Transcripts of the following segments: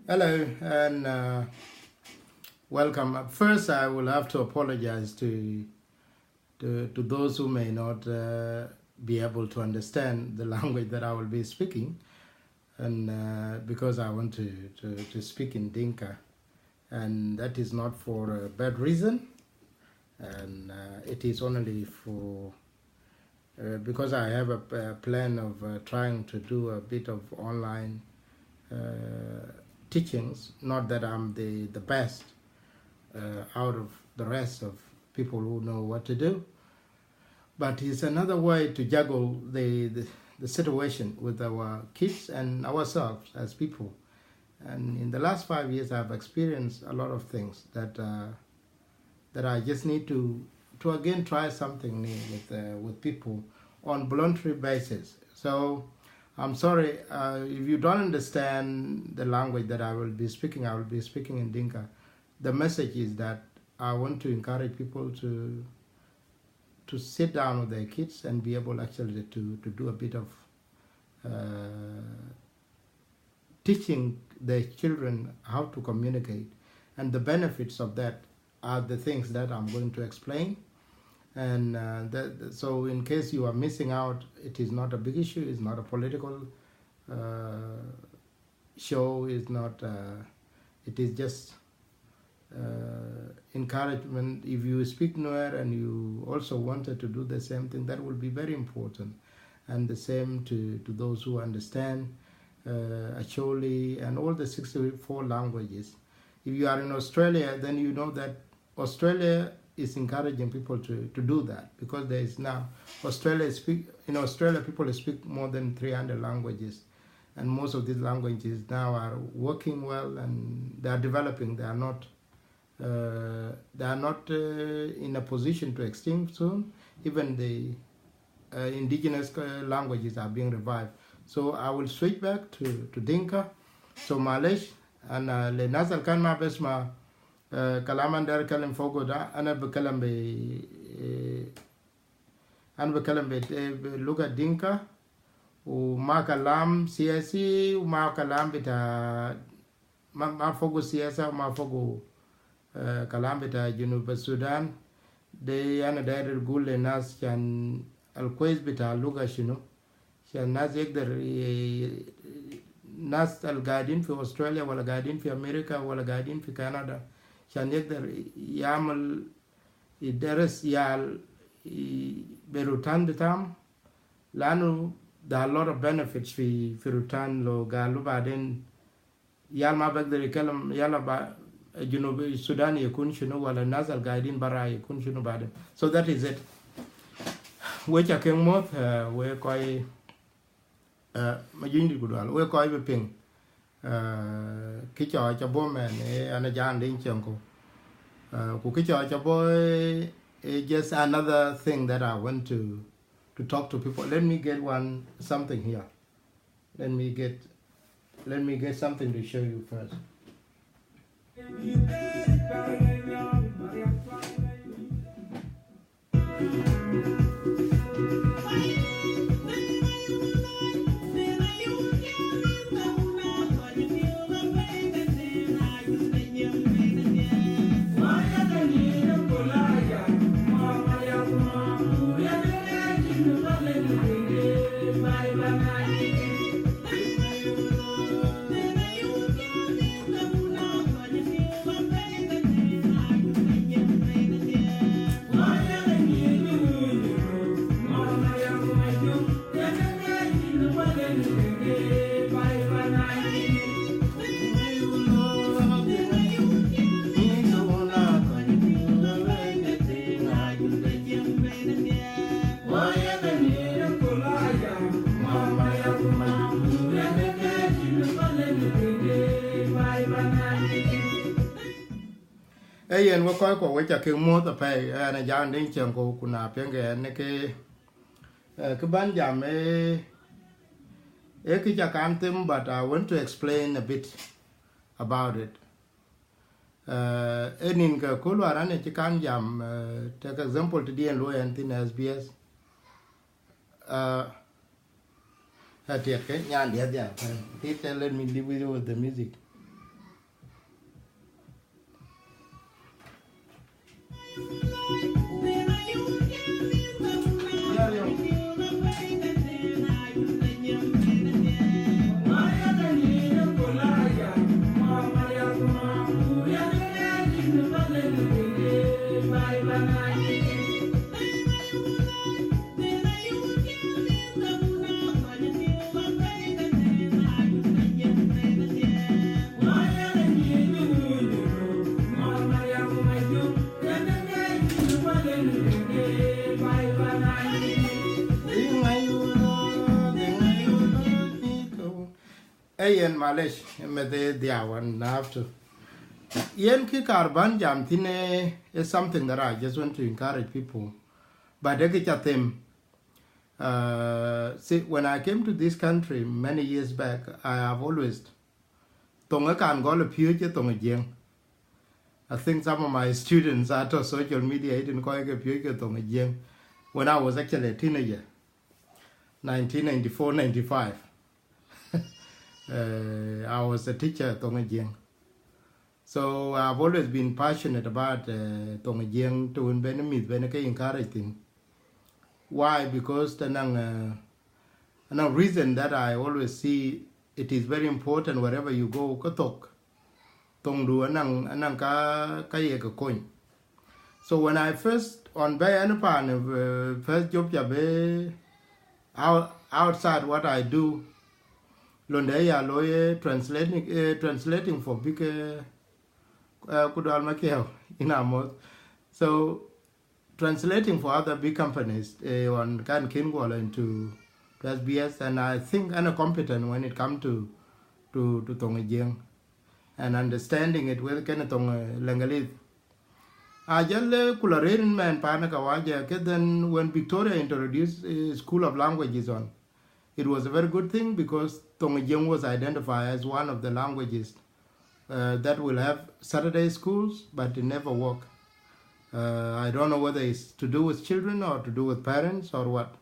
Hello and welcome. First, I will have to apologize to those who may not be able to understand the language that I will be speaking, and because I want to speak in Dinka, and that is not for a bad reason, and it is only for because I have a plan of trying to do a bit of online teachings. Not that I'm the best out of the rest of people who know what to do, but it's another way to juggle the situation with our kids and ourselves as people. And in the last 5 years, I've experienced a lot of things that I just need to again try something new with people on voluntary basis. So I'm sorry if you don't understand the language that I will be speaking. I will be speaking in Dinka. The message is that I want to encourage people to sit down with their kids and be able actually to do a bit of teaching their children how to communicate, and the benefits of that are the things that I'm going to explain. And so in case you are missing out, it is not a big issue. It's not a political show. It's not. It is just encouragement. If you speak Nuer and you also wanted to do the same thing, that will be very important. And the same to those who understand Acholi and all the 64 languages. If you are in Australia, then you know that Australia is encouraging people to do that, because there is now in Australia people speak more than 300 languages, and most of these languages now are working well and they are developing. They are not in a position to extinct soon. Even the indigenous languages are being revived. So I will switch back to Dinka. So Malish and le nasal kan ma besma kalaman dar kalam fogo da ana bekalam be luga Dinka وما كلام سياسي وما كلام بتاع ما فوقه سياسة وما فوقه كلام بتاع جنوب السودان. دي أنا داير أقول للناس كان الكويس بتاع اللغة شنو، عشان الناس يقدر ناس القاعدين في أستراليا ولا قاعدين في أمريكا ولا قاعدين في كندا عشان يقدر يعمل يدرس يال بروتان بتاعهم، لأنه there are a lot of benefits في روتان. لو قالوا بعدين يال ما بقدر يكلم يلا جنوب السودان يكون شنو ولا الناس القاعدين برا يكون شنو بعدين. So that is it. وجه كم موت وكوي ما جيندي كدوال وكوي ببين كيشوا جابوم أنا جان دين شانكو كوكيشوا جابوي just another thing that I want to talk to people. Let me get something here. Let me get something to show you first. Ayen wo koy ko wecha ke mo ta pe na jan ding chen ko kuna penge ne ke ban jam ki ja kan tem, but I want to explain a bit about it. Enin ka ko lo arane ti kan jam take example to dien lo en tin SBS hatiet ke nyan dia ti let me leave you with the music. Ayen Malish, Mede Diawan, after. Yen ki karban jam tine is something that I just want to encourage people. But I get them. See, when I came to this country many years back, I have always Tonga can go to Puja Thong Jieng. I think some of my students out of social media didn't call it Puja Thong Jieng when I was actually a teenager, 1994-95. I was a teacher at Thong Jieng. So I've always been passionate about Thong Jieng to benefit when I encouraging. Why? Because the reason that I always see it is very important wherever you go, katok tong du anang ka coin. So when I first on bay anapan first job jabe outside what I do, londeya lawyer translating for big kudal makiao in Amos. So translating for other big companies on Kan Kinwala into SBS, and I think I'm competent when it comes to Thong Jieng and understanding it with Ken Thong Langalit. I just kularin man panakawaja. Then when Victoria introduced School of Languages on, it was a very good thing because Thong Jieng was identified as one of the languages that will have Saturday schools, but it never worked. I don't know whether it's to do with children or to do with parents or what.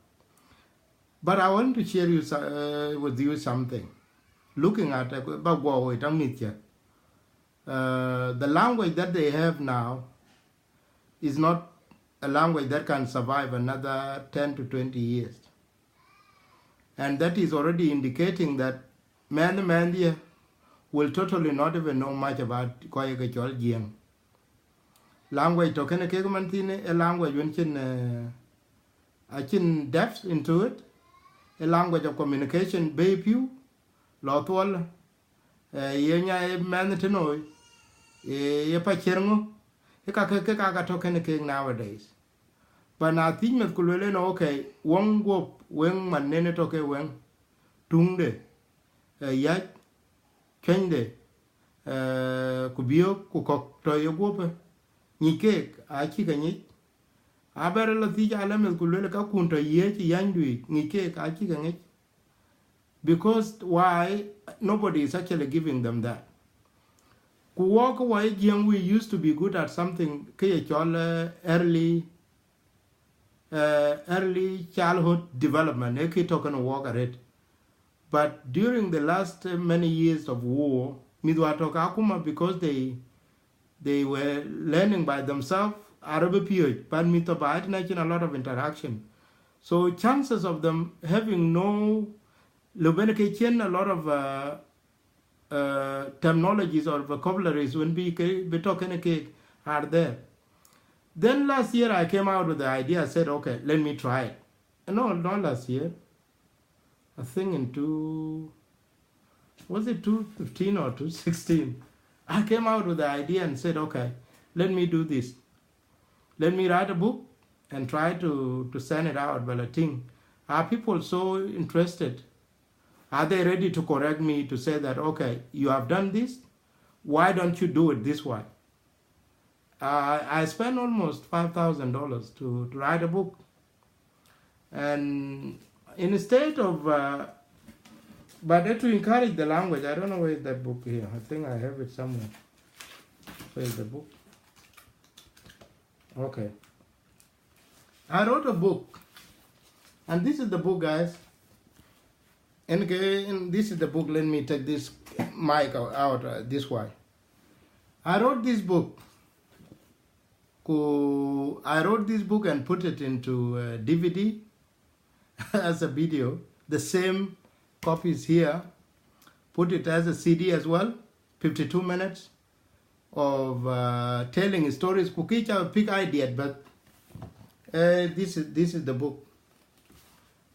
But I want to share with you something. Looking at the language that they have now is not a language that can survive another 10 to 20 years. And that is already indicating that man will totally not even know much about Kwayakachol Jieng. Language token a kegamantine, a language when I can depth into it, a language of communication, baby, lotwal, yenya manatino, a pacherno, a kaka token a king nowadays. But I think that could okay, one go when man nene toke when, tungde, yat, kende, kubio, kukok, toyogope. Ni cake, I chicken it. I better let the element could look up to ye yandui, ni cake, I chicken it. Because why nobody is actually giving them that. Ku walk away, young we used to be good at something early childhood development, eki talking walk at it. But during the last many years of war, midwatokakuma because they were learning by themselves, Arabic period, but a lot of interaction. So chances of them having no a lot of terminologies or vocabularies when we talking are there. Then last year I came out with the idea, I said, okay, let me try it. No, not last year. I think in was it 2015 or 2016? I came out with the idea and said, okay, let me do this. Let me write a book and try to send it out. But I think, are people so interested? Are they ready to correct me to say that, okay, you have done this, why don't you do it this way? I spent almost $5,000 to write a book. And in a state of, but to encourage the language, I don't know where is that book here. I think I have it somewhere. Where is the book? Okay. I wrote a book. And this is the book, guys. And this is the book. Let me take this mic out this way. I wrote this book. I wrote this book and put it into DVD as a video. The same copies here. Put it as a CD as well. 52 minutes of telling stories. Kukicha pick idea, but this is the book.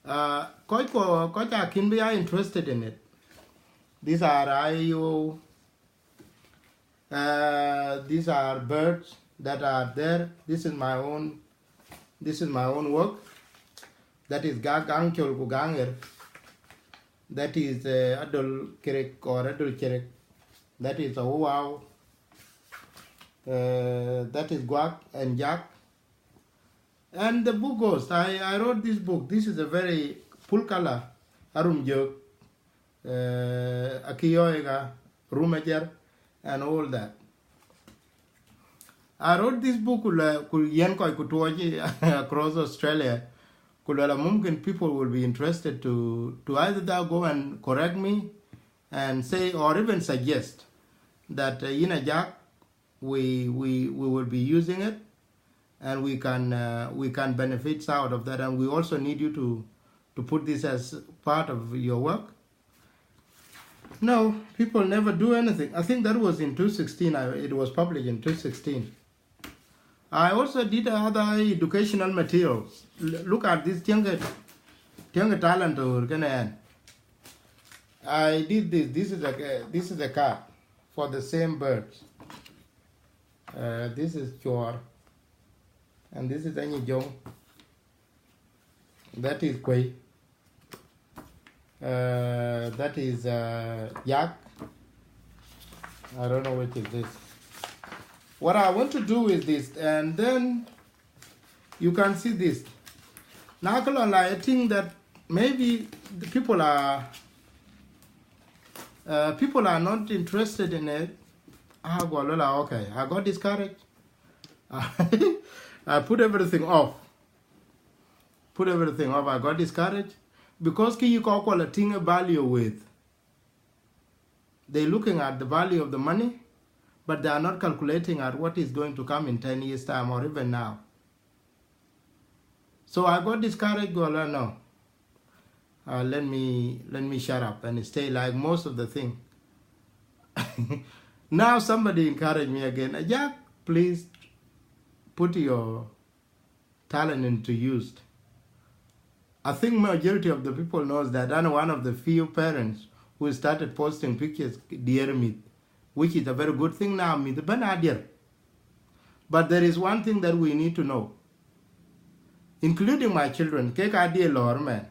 Kocha can be interested in it. These are IO. These are birds that are there. This is my own. This is my own work. That is Gagangchol Guganger. That is adult kerek or adult kerek. That is a wow. That is Guak and Jack. And the book goes. I wrote this book. This is a very full color. Arum Jok, Akiyoega, Rumajer, and all that. I wrote this book across Australia. Mumkin people will be interested to either go and correct me and say or even suggest that Jack we will be using it and we can benefit out of that, and we also need you to put this as part of your work. No, people never do anything. I think that was in 2016. It was published in 2016. I also did other educational materials. Look at this younger talent or I did this. This is a card for the same birds. This is Chor, and this is Anyijong. That is Kwei. That is Yak. I don't know which is this. What I want to do is this, and then you can see this. Now, I think that maybe the people are not interested in it. Okay, I got discouraged. I put everything off. I got discouraged because you call a thing a value with. They're looking at the value of the money, but they are not calculating at what is going to come in 10 years' time or even now. So I got discouraged. No, let me shut up and stay like most of the thing. Now somebody encouraged me again. Jack, please put your talent into use. I think majority of the people knows that I'm one of the few parents who started posting pictures dear me, which is a very good thing now. Me the Benadir. But there is one thing that we need to know, including my children. Cake idea, Lord, man.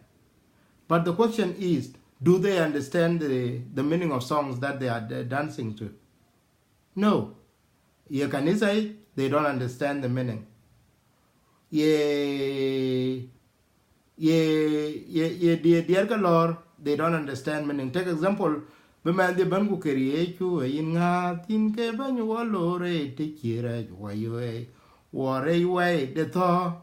But the question is, do they understand the meaning of songs that they are dancing to? No. You can say they don't understand the meaning. Dear Lord, they don't understand meaning. Take example, Bemandi Bangu Keriechu, Inga, Tinke Banyualore, Tikira, Wayo, Warray, the Thor.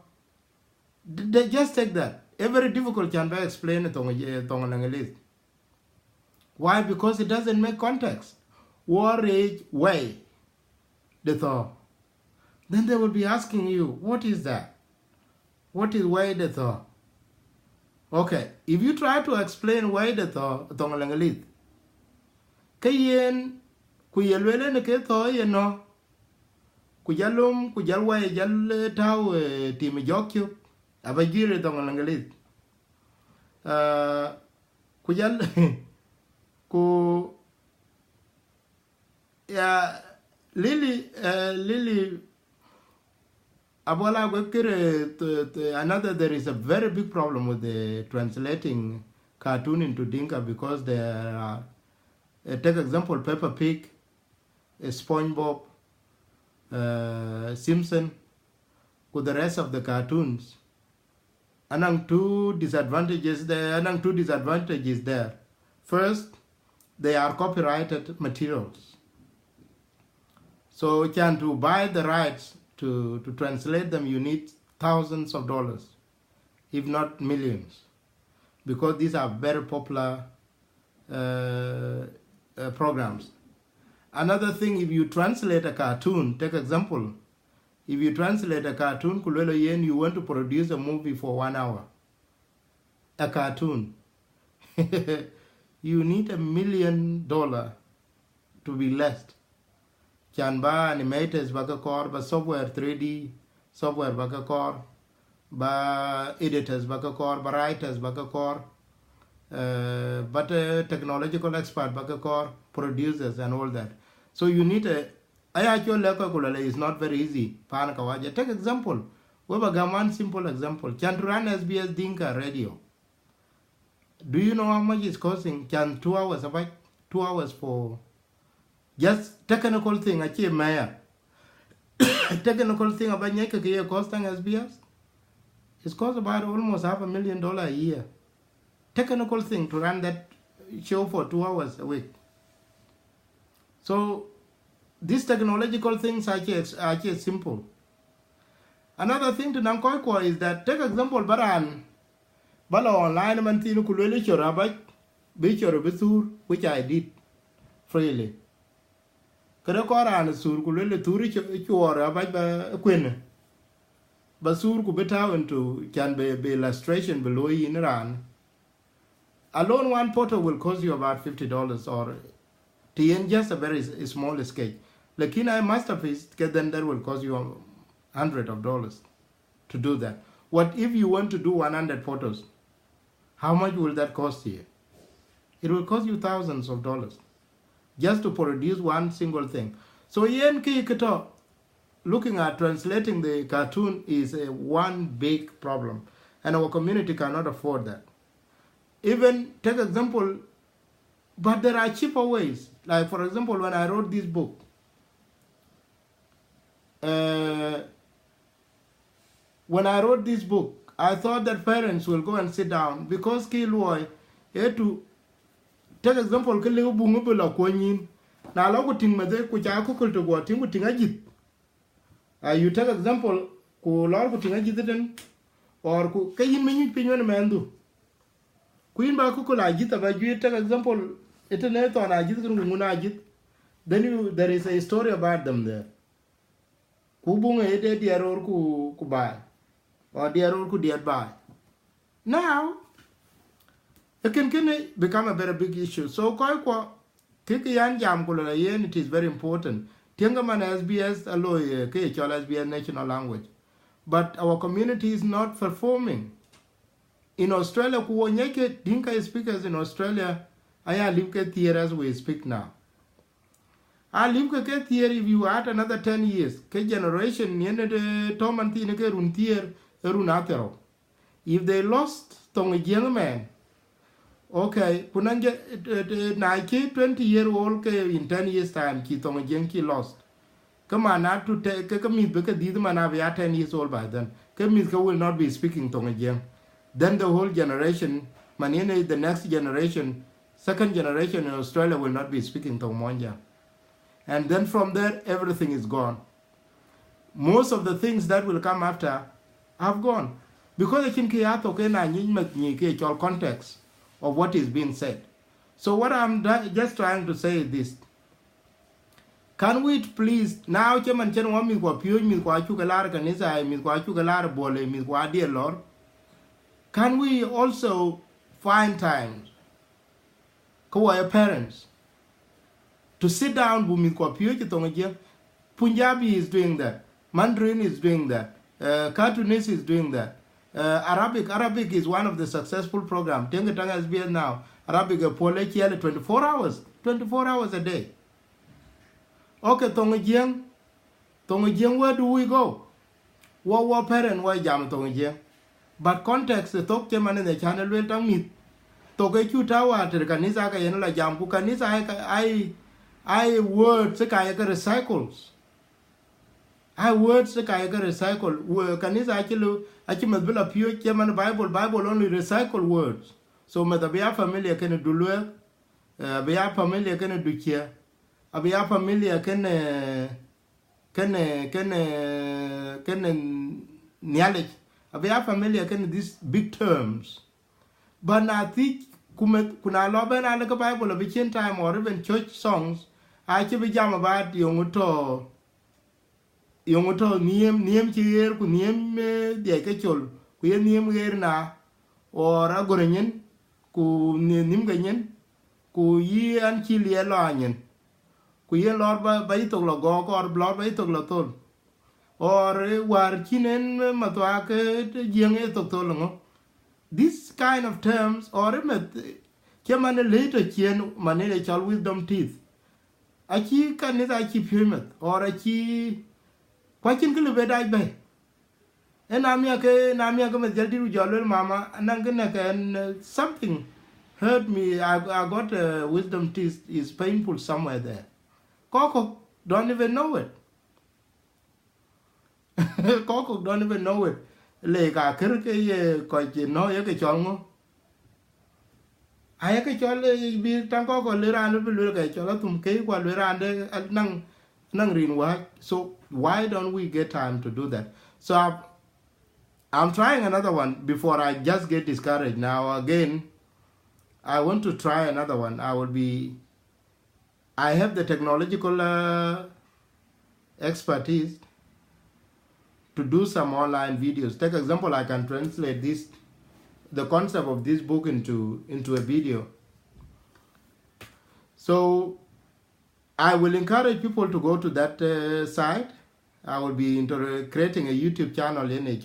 They just take that. Every difficult can be explained to Tongalangalis. Why? Because it doesn't make context. Warray, way, the Thor. Then they will be asking you, what is that? What is way the Thor? Okay, if you try to explain why the Thor, Tongalangalis, Kayen, Kuyelwele ne ke Thor, no. Kujalum, Kujalway, Jal Tau, Timijokyu, Abajiri Tongalangalis. Kujal, Ku, yeah, Lily, Abola another, there is a very big problem with the translating cartoon into Dinka because there are, take example, Peppa Pig, SpongeBob, Simpson, with the rest of the cartoons. And two disadvantages there. First, they are copyrighted materials. So to buy the rights to translate them, you need thousands of dollars, if not millions, because these are very popular programs. Another thing, if you translate a cartoon, take example, If you translate a cartoon, kulelo yen, you want to produce a movie for 1 hour. A cartoon. You need $1 million to be less. Can ba animators baka core, ba software 3D, software baka core, ba editors baka core, ba writers baka core, but technological expert baka core, producers and all that. So you need a actual level is not very easy. Take example. We have one simple example. Can run SBS Dinka radio. Do you know how much it's costing? Can 2 hours about 2 hours for just technical thing? Achieve Maya. Technical thing about Nyaka costing SBS. It's cost about almost $500,000 a year. Technical thing to run that show for 2 hours a week. So these technological things are actually simple. Another thing to Nankoikwa is that, take example, Baran, Bala online mantino kulele chorabat, bichor bisur, which I did freely. Kadakora and sur kulele turi chora by queen. Basur kubeta into can be illustration below in Iran. Alone one photo will cost you about $50 or TN just a very small scale. Like in a masterpiece, then that will cost you hundreds of dollars to do that. What if you want to do 100 photos? How much will that cost you? It will cost you thousands of dollars just to produce one single thing. So looking at translating the cartoon is one big problem, and our community cannot afford that. Even take example, but there are cheaper ways. Like for example, when I wrote this book, I thought that parents will go and sit down because Kiloi to take example Kilu Bungubula Quanin. Now locating Mother Kuchaku to go Tinguting Ajit. You take example Kulorguting Ajit or Kayin Minu Pinion Mandu. Queen Bakukula Ajita, but you take example Internet on Ajit Munajit. Then there is a story about them there. Kubung ede diaror ku buy or diaror ku diat buy. Now it can become a very big issue. So koi kiki yan jam kula yen, it is very important. Tengaman SBS alloy ke SBS national language, but our community is not performing. In Australia, ku nyeke Dinka speakers in Australia, I live here as we speak now. I live here if you add another 10 years. Ke generation yende tomanti neke runtier runatero. If they lost Thong Jieng man, okay, punanje 20-year-old ke in 10 years time ki Thong Jieng ki lost. Come on, not to take ke meet because these man are 10 years old by then. Ke meet will not be speaking Thong Jieng. Then the whole generation, manene the next generation, second generation in Australia will not be speaking Thong Jieng. And then from there, everything is gone. Most of the things that will come after have gone. Because I think context of what is being said. So what I'm just trying to say is this. Can we please, now, can we also find time, our parents, to sit down with Punjabi is doing that, Mandarin is doing that, Cartoonist is doing that, Arabic is one of the successful programs. Tengatanga SBS now, Arabic 24 hours a day. Okay, Thong Jieng, where do we go? What parent why jam Thong Jieng? But context the talk chairman in the channel will tell me Toke Chutawa to the Kanisa Yanola Jam, who Kanisa I words the Kayaka recycles. I words the Kayaka recycle. Kanisa actually build a pure German Bible only recycle words. So Matabia familiar can do well, be a familiar can do here, a be a familiar can knowledge. We are familiar with these big terms. But I think kuna loben alaka Bible of each time or even church songs, I actually jam about young to yong to niem chier ku niem de ke chol ku ye niem ger na or agorenyen ku nim ganyen ku yi an chi lie lo anyen ku ye lor ba itok lo go or blor ba itok lo tol or war chinen matwa ke jieng etok tol ngo. This kind of terms or met chaman later chien manene chal wisdom teeth achi kan ni achi pymet or achi kwachin kile bedai be en amia ke met jadi jalul mama nangena can something hurt me. I got a wisdom teeth is painful somewhere there. Koko don't even know it. Koko don't even know it. Le ka ker ke ye ko chi no ye ke chongo ay ke chole bi tan ko le ran bi le ke chola tum ke kwa le ran de nang rin wa. So why don't we get time to do that? So I'm trying another one before I just get discouraged. Now again I want to try another one. I have the technological expertise to do some online videos. Take example, I can translate the concept of this book into a video. So I will encourage people to go to that site. I will be creating a YouTube channel in it.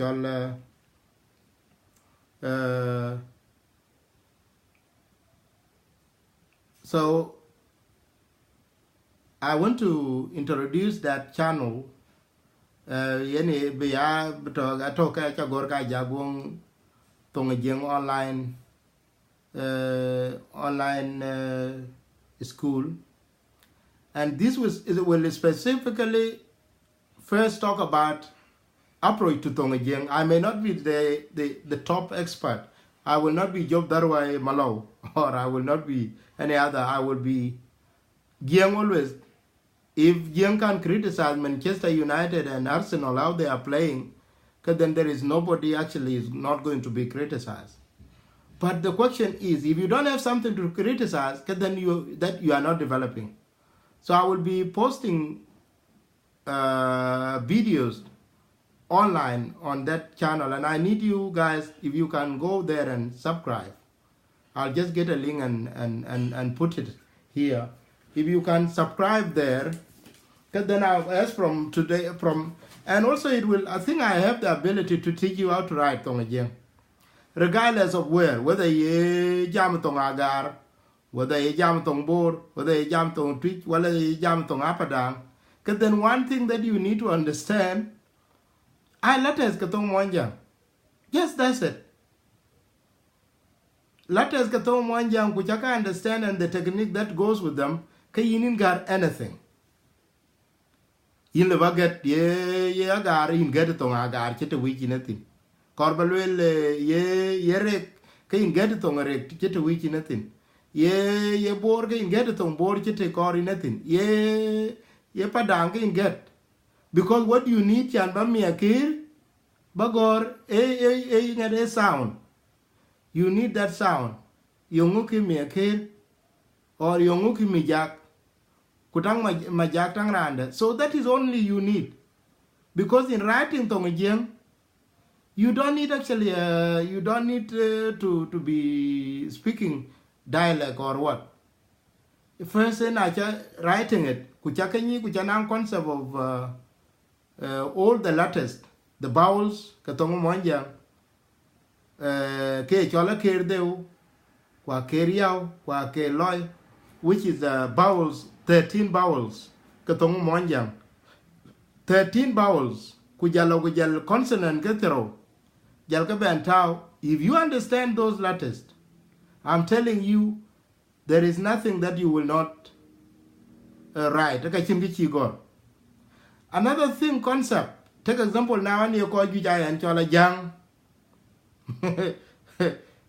So I want to introduce that channel. Yene biya beto atoka cha gorka jabung Thong Jieng online school, and this will specifically first talk about approach to Thong Jieng. I may not be the top expert. I will not be Job Darwai Malo, or I will not be any other. I will be Jieng always. If Jieng can criticize Manchester United and Arsenal, how they are playing, then there is nobody actually is not going to be criticized. But the question is, if you don't have something to criticize, then you are not developing. So I will be posting videos online on that channel, and I need you guys, if you can go there and subscribe. I'll just get a link and put it here. If you can subscribe there, then I'll ask from today and also it will. I think I have the ability to teach you how to write Thong Jieng, regardless of whether you jam Thong Agar, whether you jam Thong Bor, whether you jam Thong Twitch, whether you jam Thong Apadang. Because then one thing that you need to understand, I letters Thong Mwanjang. Yes, that's it. Letters Thong Mwanjang, which I can understand, and the technique that goes with them. You didn't got anything. You never get ye agar in get it on agar chit a week in a thing. Corbalwell ye rek can get it on a rek chit a week in a thing. Ye borg in get it on board chit a car in nothing. Ye padang in get. Because what you need can be me a kill bagor a sound. You need that sound. Yonguki me a kill or yonguki me jack. Kutang majak tang randa. So that is only you need, because in writing Thong Jieng, you don't need actually you don't need to be speaking dialect or what. First in writing it, kuchakanyi kuchanang concept of all the letters, the vowels, katong Mwanjang, ke chola kerdeu, kwa keriao, kwa ke loy, which is the vowels. 13 vowels, katong Mwanjang. 13 vowels, kujal consonant ketero, jal kabantao. If you understand those letters, I'm telling you, there is nothing that you will not write. Another thing, concept. Take example now, and you call Jujaya and Chola Jang.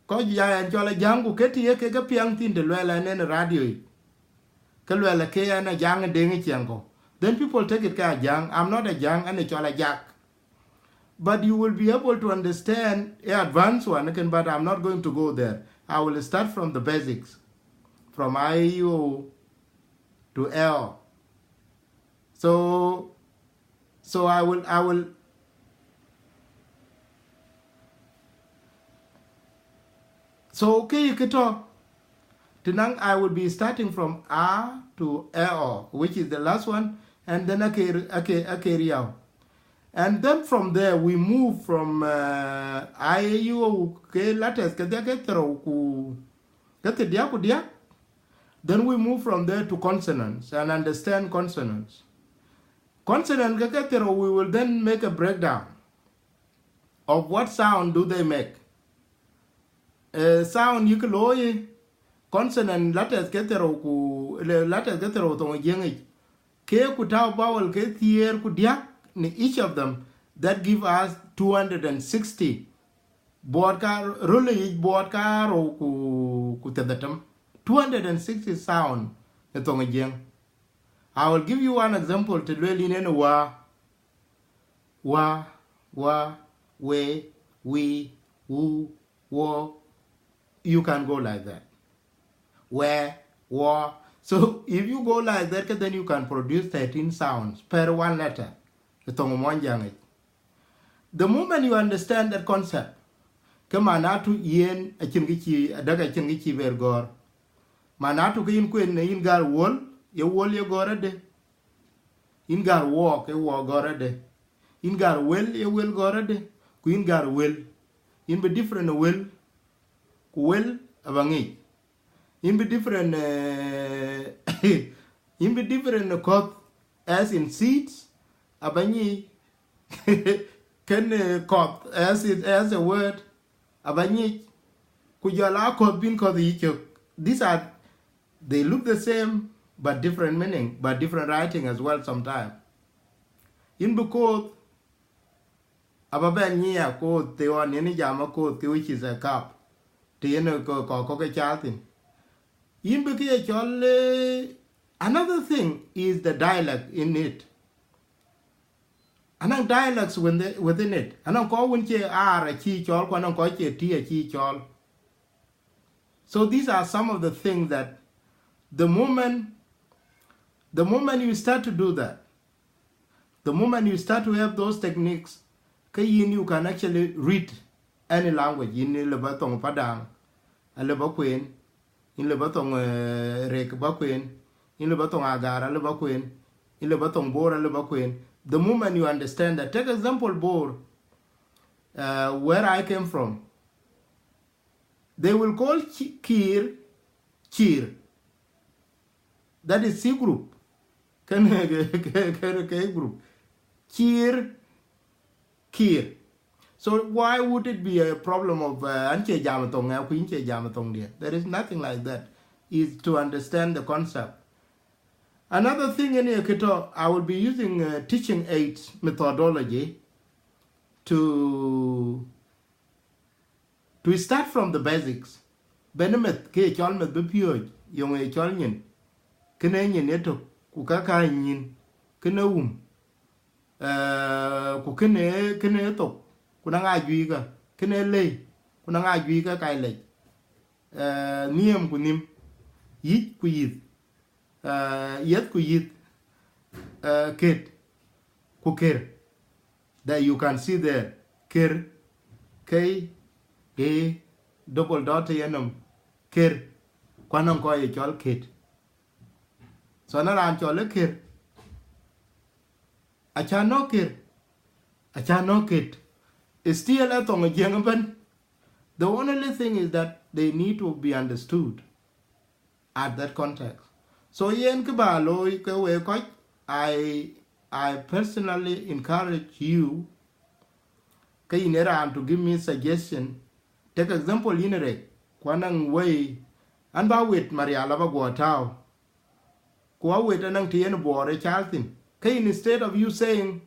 Call Jujaya and Chola Jang, who get here, kega piang tin the well and then radio. Then people take it as young. I'm not a young and a chola jack. But you will be able to understand an advanced one, but I'm not going to go there. I will start from the basics, from IU to L. So So I will. So okay, you can talk. Tonight I will be starting from A to A, which is the last one, and then Akeriao. And then from there we move from IAU ke lattes ke ke tero ku ke dia ku dia. Then we move from there to consonants and understand consonants. Consonant ke tero, we will then make a breakdown of what sound do they make. Sound you can loy consonant lattes ke tero ku lattes ke tero to jengi ke ku tau vowel ke tier ku dia. Each of them that give us 260 board car really board car or ku tedatam 260 sound etong jeng. I will give you one example to really know wa we woo wo. You can go like that, where wa. So if you go like that, then you can produce 13 sounds per one letter. The moment you understand that concept, kemanatu yen a chingichi a daga chingichi vergor. Manatu kin queen in gar wall, ye wall ye gorade. In gar walk, ye walk gorade. In gar will, ye will gorade. Queen gar will. In be different will abangi. In be different in be different caught as in seeds. Abani can cop as it as a word. Abani kujala cop bin called each. These are, they look the same but different meaning, but different writing as well sometimes. In because ababania code the one any jama code which is a cup. The coca chaltin. In because another thing is the dialect in it. Anang dialects within it. Anang ko winche R a chi chol, anang ko che T a chi chol. So these are some of the things that the moment you start to do that, the moment you start to have those techniques, you can actually read any language. In lebatong padang, a lebaquin, in lebatong rek baquin, in lebatong agar, a lebaquin, in lebatong bor, a lebaquin. The moment you understand that, take example Bor, where I came from. They will call Kir, Chir. That is C group. K group. Kir, Kir. So why would it be a problem of Anche Jamatong, Quinche Jamatong there? There is nothing like that. Is to understand the concept. Another thing in here, I will be using teaching aids methodology to start from the basics. Benemet ke chalmet bepio yung e chalnyin kene nyin eto kukaka nyin kene ku kene to kunanga juiga kene le kunanga juiga kai le niem kunim yit ku yit yet ku yit kid kuker that you can see there kir k a double dot yanum kir kwanam ko ye chol kid so na ran chol kir acha no kid is still a tong jengaban. The only thing is that they need to be understood at that context. So yen kibalo we ko I personally encourage you to give me suggestion. Take example inere kwanang way and ba wit Maria lava go tao. Kwa wit anang tien bore chaltin. Instead of you saying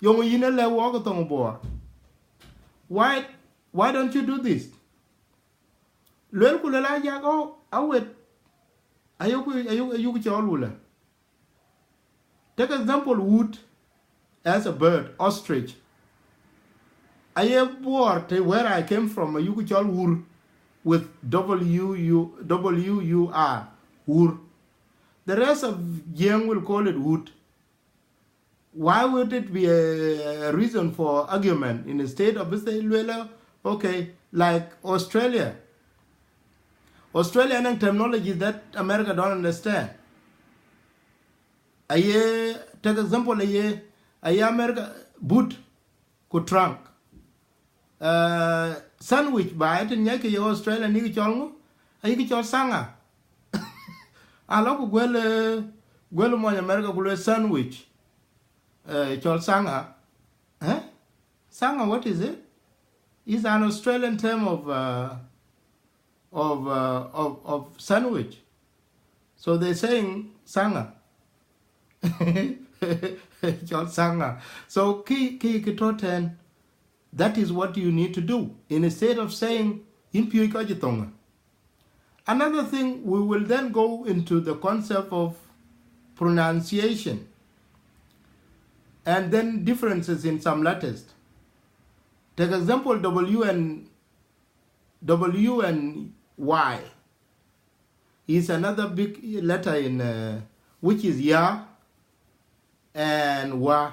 yong yine le walk tong bor. Why don't you do this? Lel kulela jago awet ayuku chalula. Take example wood as a bird, ostrich. I have bored where I came from, a yukuchal wur with W-U-R, wur. The rest of Jiang will call it wood. why would it be a reason for argument in a state of okay, like Australia? Australia and terminology that America don't understand. Aye, take example, aye America boot ku trunk. Sandwich by it in yake Australia ni cholngo, aye ki chol sanga. Alo ku gwele mo America ku sandwich. Chol sanga. Eh? Sanga, what is it? It's an Australian term of sandwich. So they're saying sanga. Chol sanga. So ki toten. That is what you need to do instead of saying impui kajitonga. Another thing, we will then go into the concept of pronunciation and then differences in some letters. Take example W and Y is another big letter in which is ya and wa.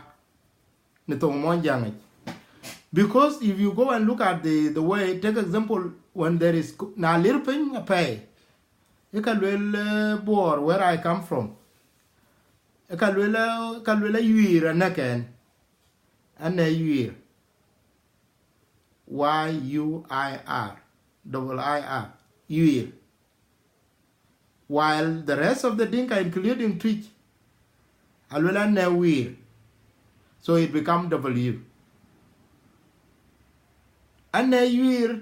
Because if you go and look at the way, take example when there is na lirping a pay, you can well bore where I come from. You can well year and again and a year. YUIR, double IR, year. While the rest of the Dinka, including Twitch, alwela ne weir, so it become W. And a year,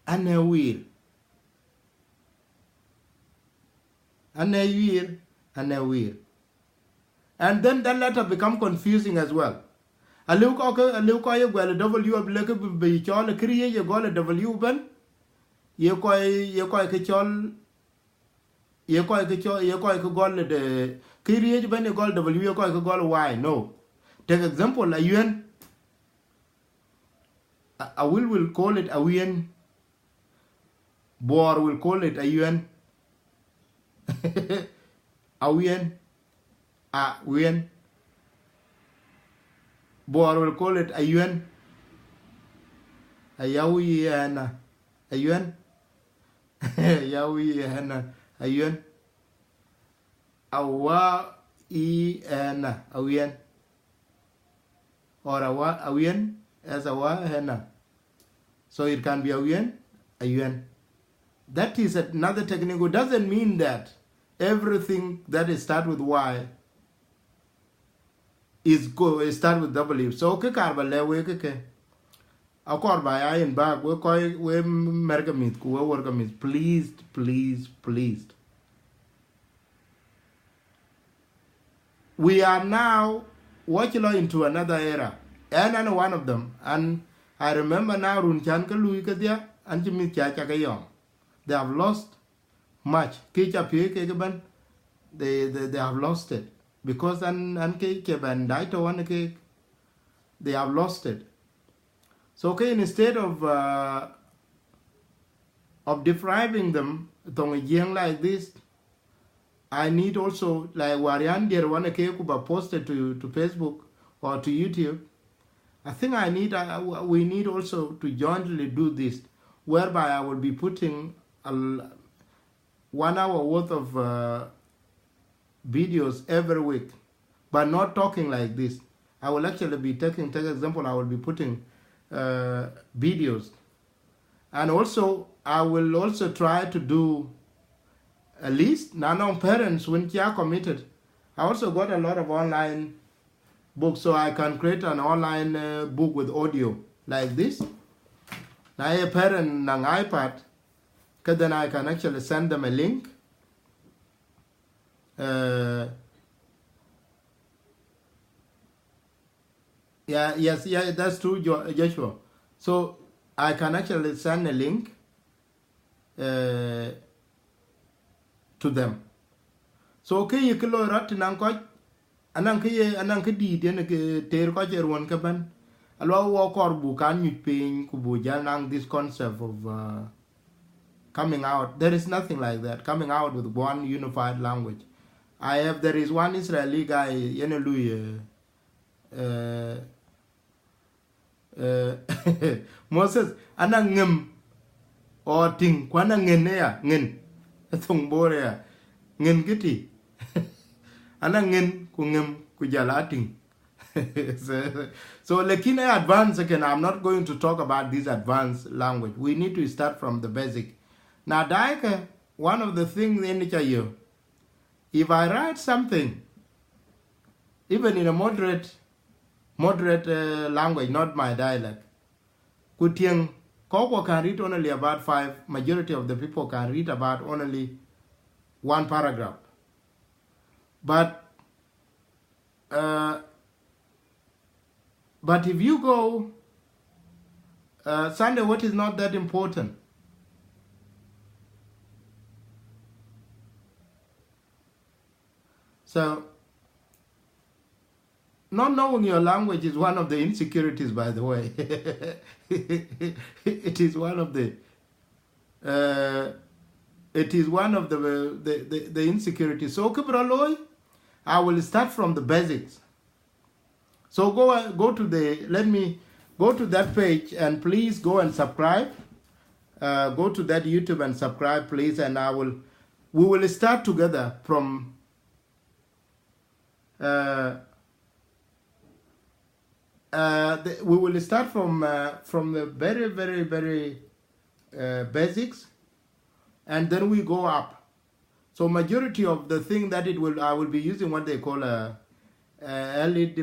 and a weir, and a year, and a weir, and then that letter become confusing as well. A look okay, well, a W of Lake be chol, create you got a W ben, you koi kitchol, you koi got the create ben you got W, you koi got Y. No. Take example, a UN, I will call it a UN, Boar will call it a UN, a UN. Boar will call it a yuan, a yawi and a yuan, yawi and a yuan, a wa e and a yuan, or a yuan as a wa henna. So it can be a yuan. That is another technique. It doesn't mean that everything that is start with Y is start with W. So ke karbale we ke akor ba I in back we mergamit ku we worgamit. Please. We are now watching into another era, and one of them. And I remember now run chan ke lui ke dia and jimi cha ke yong. They have lost much. Kicha pie ke ban they have lost it. Because and they have lost it. So okay, instead of depriving them Thong Jieng like this, I need also like Warian dear one kuba posted to Facebook or to YouTube. I think we need also to jointly do this, whereby I will be putting 1 hour worth of videos every week, but not talking like this. I will actually be take example, I will be putting videos, and also I will also try to do a list. Now parents when they are committed, I also got a lot of online books, so I can create an online book with audio like this. Now a parent on iPad, then I can actually send them a link. Yes, that's true, Joshua. So I can actually send a link to them. So okay, you can learn rat nang ko anang ke di den ke ter ko jerwon ke ban alo wo kor bu kan nyut pin ku bu jal nang this concept of coming out. There is nothing like that. Coming out with one unified language. there is one Israeli guy, Yenelu, Moses, anangem or ting, kwana ngenea, ngen, thong borea, ngen giti, anangen kungem kujalating. So lekina advanced again. I'm not going to talk about this advanced language. We need to start from the basic. Now, Daika, one of the things in you, if I write something, even in a moderate language, not my dialect, Kutiang Koko can read only about 5. Majority of the people can read about only 1 paragraph. But if you go, Sunday, what is not that important? So, not knowing your language is one of the insecurities, by the way. It is one of the insecurities. So, Kibraloy, I will start from the basics. So go to let me go to that page and please go and subscribe. Go to that YouTube and subscribe, please, and we will start together from we will start from the very, very, very basics, and then we go up. So majority of the thing that I will be using what they call early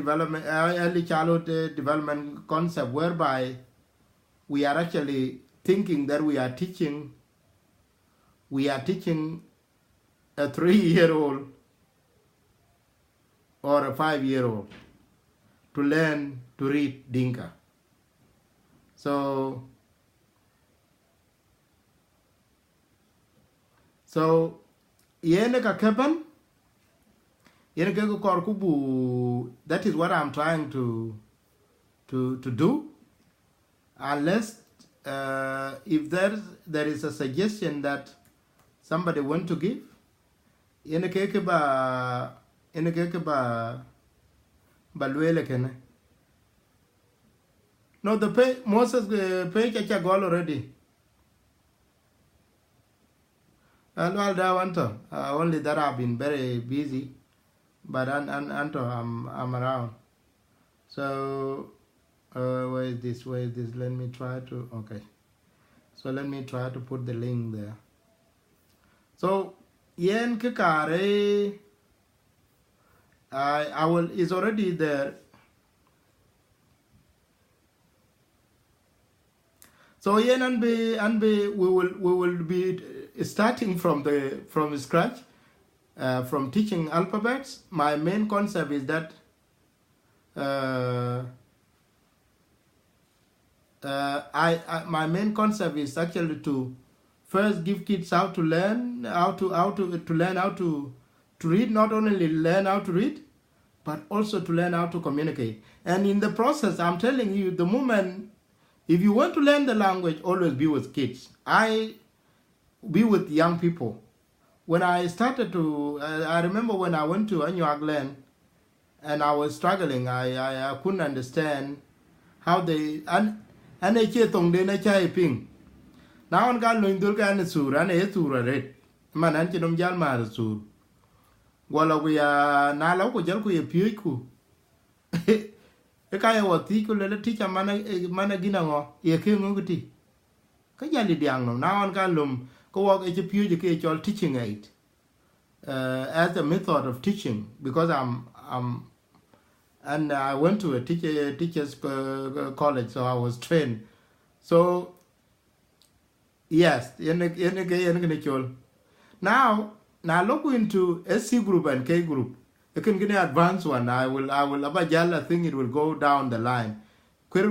childhood development concept, whereby we are actually thinking that we are teaching a 3-year-old or a 5-year-old to learn to read Dinka. So yene ka keban yene ke ko kubu. That is what I'm trying to do. Unless if there is a suggestion that somebody want to give, yene ke ba luele kene. No, the pay Moses page I goal already. Well, only that I've been very busy, but Anto, I'm around. So where is this? Let me try to. Okay, so let me try to put the link there. So yen kikare, I will is already there. So yen and be we will be starting from scratch, from teaching alphabets. My main concept is that my main concept is actually to first give kids how to learn how to read. Not only learn how to read, but also to learn how to communicate. And in the process, I'm telling you, the moment, if you want to learn the language, always be with kids. Be with young people. When I started I remember when I went to Anuag Land and I was struggling, I couldn't understand how they, and I tong de na chai ping. Now on gal no indul kan sur an e sur red. Man an chinom jal mar sur. Wala we na law ko jal ko ye piu ku. E kaya wa ti ko le teacher mana gina ngo ye ke ngo ti. Ka jali diang no. Now on gal lum ko work as a pure teaching aid as a method of teaching, because and I went to a teachers college, so I was trained. So yes, now look into SC group and K group. You can get an advanced one. I will I think it will go down the line. I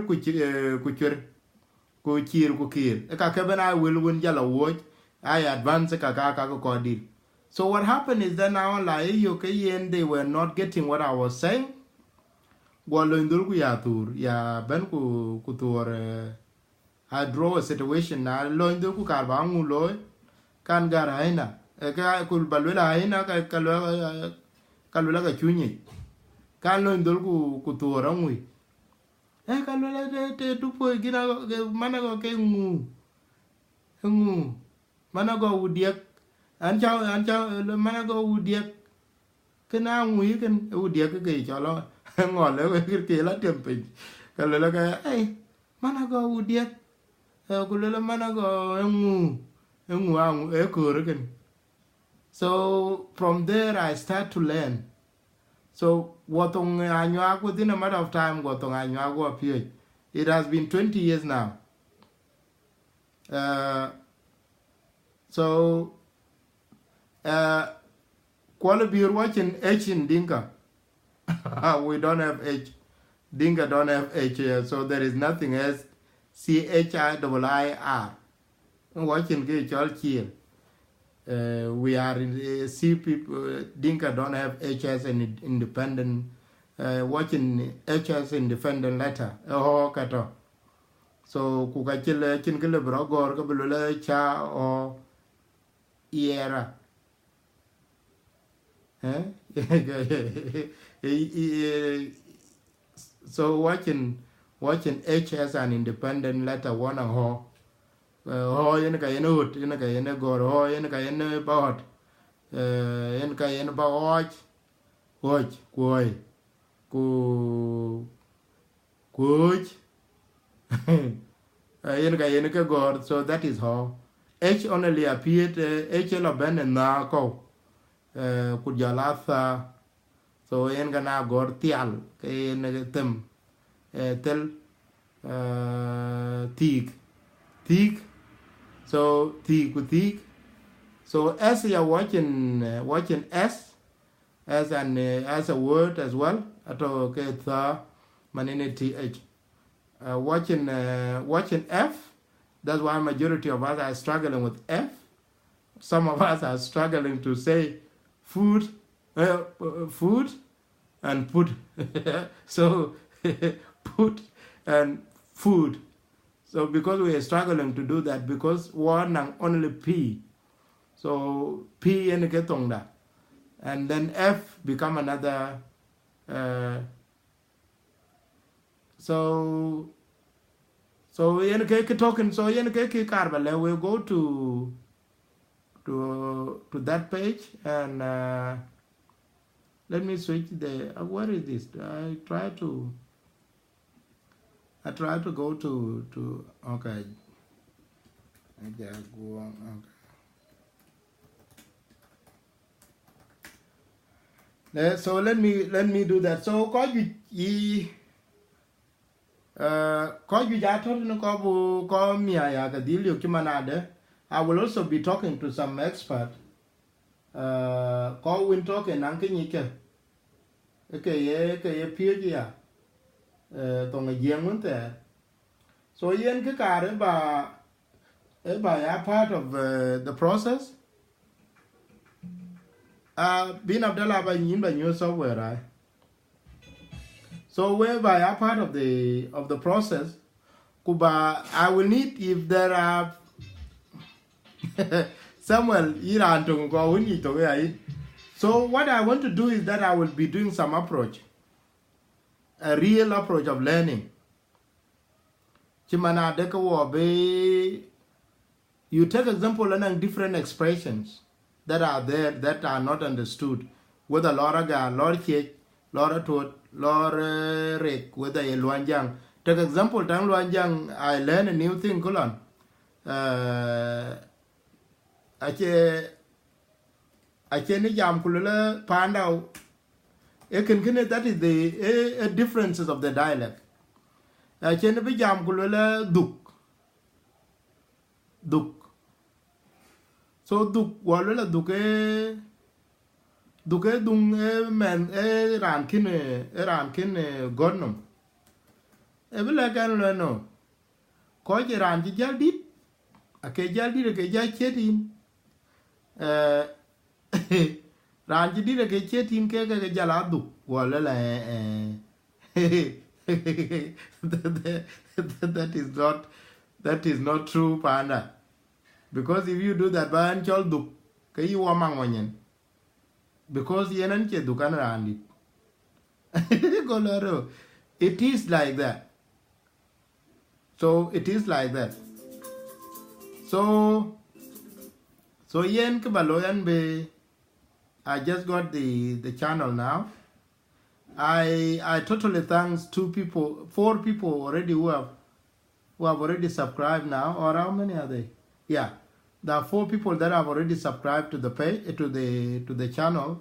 will win yellow watch. I advance ko. So what happened is that now they were not getting what I was saying. I draw a situation now. Lo indul ku kar ba ngu lo kan gar haina ka kul balwela ina ka kalwela ka chunyi ka lo ndol ku tora ngui kalwela te tupo gina mana go ke ngu mana go udiek an cha mana go udiek kena ngui kan udiek ke chalo ngole ke la tempe kalwela ka mana go udiek kulwela mana go ngu kan. So from there I start to learn. So within a matter of time, appeared. It has been 20 years now. Quality you're watching H in Dinka. We don't have H. Dinka don't have H here, so there is nothing else. CHIIR. Watching Gachal here. We are in C people. Dinka don't have HS and independent. Watching HS independent letter. Kato. So kukachile chinkile brogor kabulule cha o era. So watching HS and independent letter one ho. Ho yen ka yen ut yen ka yen gor ho yen ka yen bot yen ka yen bot koi ku yen ka yen ka gor. So that is how H only appeared H lo ben na ko ku jalatha. So yen ka na gor tial ka yen tem tel thick. So thick. So as you are watching S as a word as well. Ato ke tha manine th. Watching F. That's why majority of us are struggling with F. Some of us are struggling to say food and put. So put and food. So because we are struggling to do that, because one and only P. So P and Ketongda. And then F become another. So yen ke talking. So yen ke karbale. We'll go to that page and let me switch the. What is this? I try to go to okay. I just go on. Okay. So let me do that. So ko you jato no ko mia ya ka dilio kimanade. I will also be talking to some expert. Ko win talking nanki ke ye PhD ya. Thong Jieng there. So yen ke kare ba ya part of the process. Bin Abdallah ba yin ba new software right. So whereby a part of the process, kuba I will need if there are Samuel Iran to go we need to. So what I want to do is that I will be doing some approach. A real approach of learning. Chimana deka be you take example learning different expressions that are there that are not understood. Whether Laura Ga, Lord Chech, Laura Tot, Laura Rek, whether a Luanjang. Take example, Tang Luanjang, I learn a new thing, Kulon. Ache ni jam kulula panda. That is the differences of the dialect. Ache ni bi jam kulula duk. So duk walula duke dung men ran kin godnum. Ebile kan lo no. Ko je ran ji jaldi. Ake jaldi ke ja chetin. Ran ji dire ke chetin ke jala duk walula that is not true panda. Because if you do that ban chol duk ke you amang wanyen because yenen che dukan randi golaro it is like that. So it is like that. So yen ke baloyan be I just got the channel now. I totally thanks 4 people already who have already subscribed now, or how many are they? Yeah, there are 4 people that have already subscribed to the page to the channel,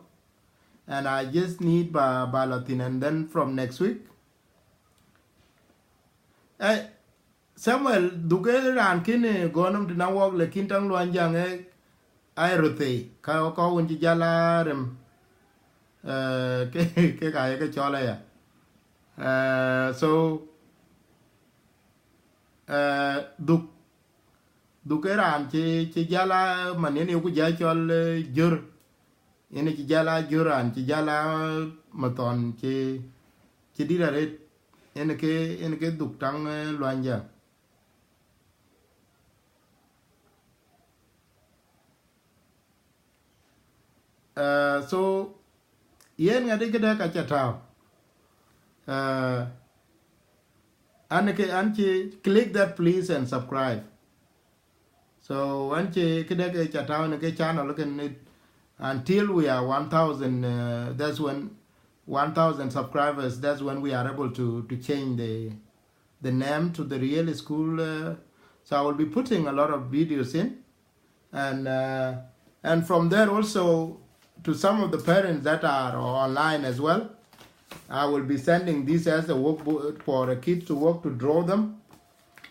and I just need Balatin, and then from next week. Samuel duke ran kine gonum to now walk lekin tang luan jang I rote ka unji jala rem ke chola ya so duke ran chi jala manen ku ja chol jur ene chi jala juran chi jala maton chi dirare ene ke duk tang luan jang. So yen ngade kada ka chatao anche click that please and subscribe. So anche kada ka chatao ne ke channel can until we are 1000 that's when 1000 subscribers, that's when we are able to change the name to the real school. So I will be putting a lot of videos in, and from there also to some of the parents that are online as well. I will be sending this as a workbook for the kids to work to draw them,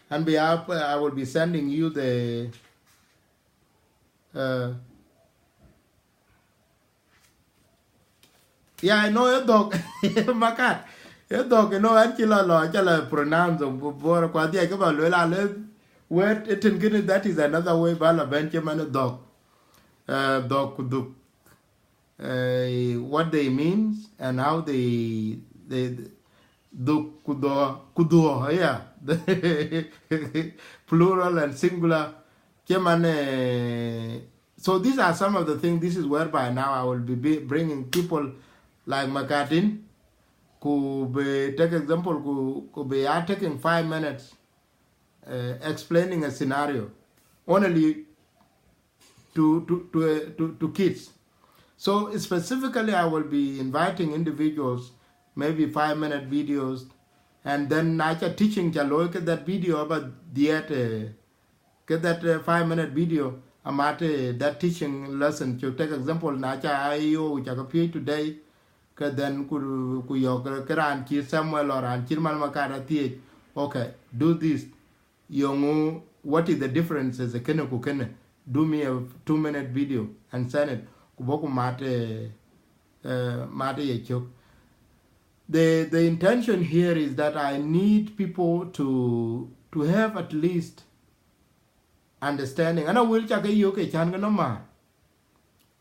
and I will be sending you the yeah, I know a dog makat a dog no anchila lo chala pronounce before kwa dia ke ba lo la le word etin gene, that is another way bala benche man dog dog kuduk what they means and how they do kudo yeah plural and singular so these are some of the things. This is whereby now I will be bringing people like Makatin could be take example could be taking 5 minutes explaining a scenario only to kids. So specifically, I will be inviting individuals, maybe 5-minute videos, and then nacha teaching chalo get that video about get that 5-minute video. Amate that teaching lesson to take example nacha ayo chakapi today. Then ku yo kran ki Samuel or an chirman makara tie. Okay, do this. Yongu, what is the differences? Do me a 2-minute video and send it. The intention here is that I need people to have at least understanding. And I will check you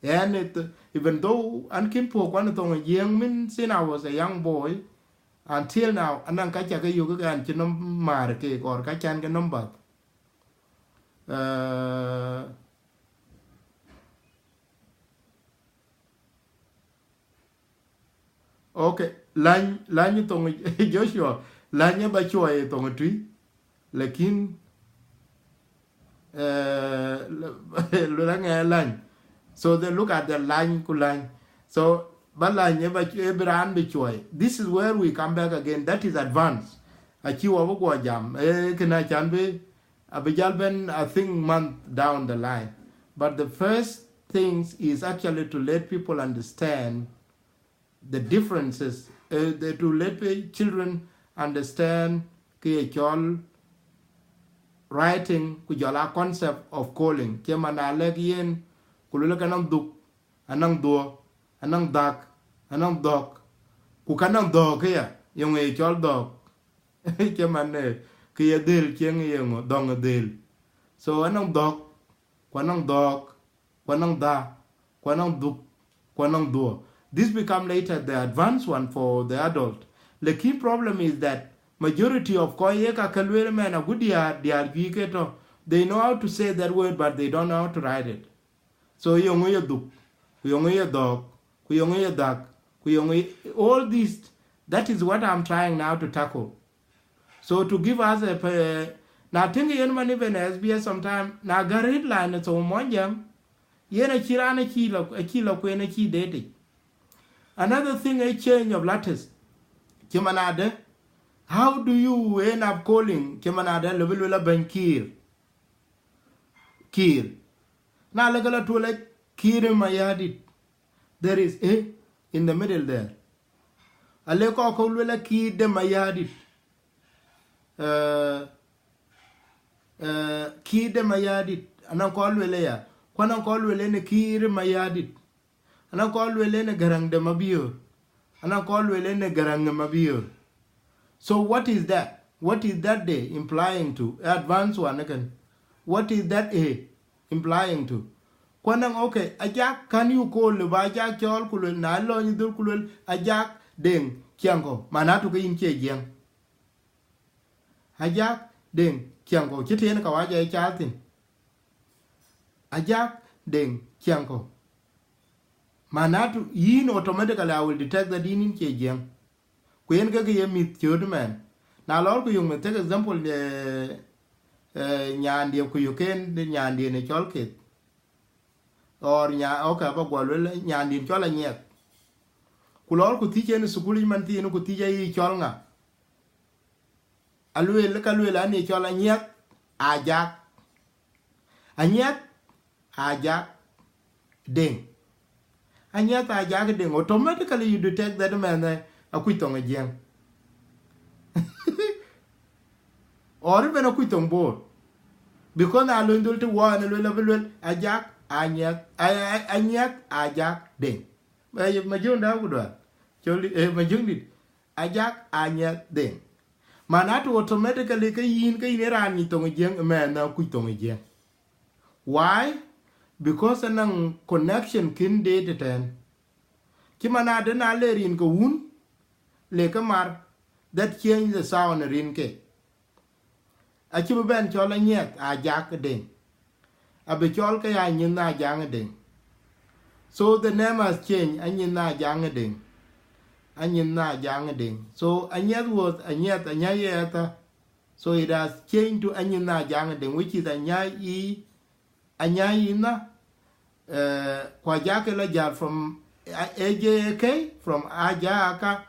and it, even though Ankin Po Kwan Thong Jieng means since I was a young boy until now, Anang Kachaka Yoga and Chinum Marke or Kachan number. Okay, Lany Tong Joshua, Lanya Bachoy Tong Tree, Lakin Lang. So they look at the line kulang. So this is where we come back again. That is advanced. Achiwa jam. Kena chanbe abijalben I think month down the line. But the first things is actually to let people understand the differences. To let children understand writing kujola concept of calling. Kemana legien kulula kanang duk, anang do, anang dak, anang dog. Kukanang dog kaya, yung chol dog. Kemane, kaya del kiyang yung dong del. So anang dog, kwanang dog, kwanang da, kwanang duk, kwanang do. This become later the advanced one for the adult. The key problem is that majority of koyeka kalwere men a good they know how to say that word, but they don't know how to write it. So yongu duk, yongu dog, yongu dak, all these, that is what I'm trying now to tackle. So to give us a now think yen man even SBS sometime na garid line so monjam yen a chirana kilo kwena chi date. Another thing a change of lattice. Kimanade, how do you end up calling Kimanade level bankir? Kir. Now legala to like Kir Mayadit. There is a in the middle there. Aleko kolwela Kir de Mayadit. Kir de Mayadit. Anan kolwele ya. Kwana kolwele ne Kir Mayadit. Anan kolwele ne garang de mabio. Anan kolwele ne garang mabio. So what is that? What is that day implying to? Advance one again. What is that A implying to? Kwanang okay, ajak can you call the bajak chol kulul na lo ni dul kulul ajak deng kiango manatu ke inche jiang. Ajak deng kiango chitien ka waja e chaltin. Ajak deng kiango. Manatu yin automatically I will detect that in inche jiang. Kwen ka ye mit chod man. Na lor ku yung take example nyandi ku yuken de nyandi ne cholket. Or nya okay ba gwalwe nyandi chola nyek. Ku lor ku tije ne sukuli man ti ne ku tije yi chol nga. Alwe le ka lwe la ne chola nyek ajak. Anyek ajak ding. Anyek ajak ding, automatically you detect that man akuitong again. Or even akuitong board. Because na lundul to one level ajak anyak ajak ding. Majung da gudwa. Choli majung dit. Ajak anyak ding. Manatu automatically ka yin ran ni tong again man na akuitong again. Why? Because anang connection kin date ten. Kimana de na lerin ko un le kamar that change the sound rin ke. Achibu ben chola nyet ajak ding. Abe chol ka ya nyin na jang ding. So the name has changed anyin na jang ding. Anyin na jang ding. So anyet was anyet anyayeta. So it has changed to anyin na jang ding, which is anyai na kwa jake la jar from AJK from ajaka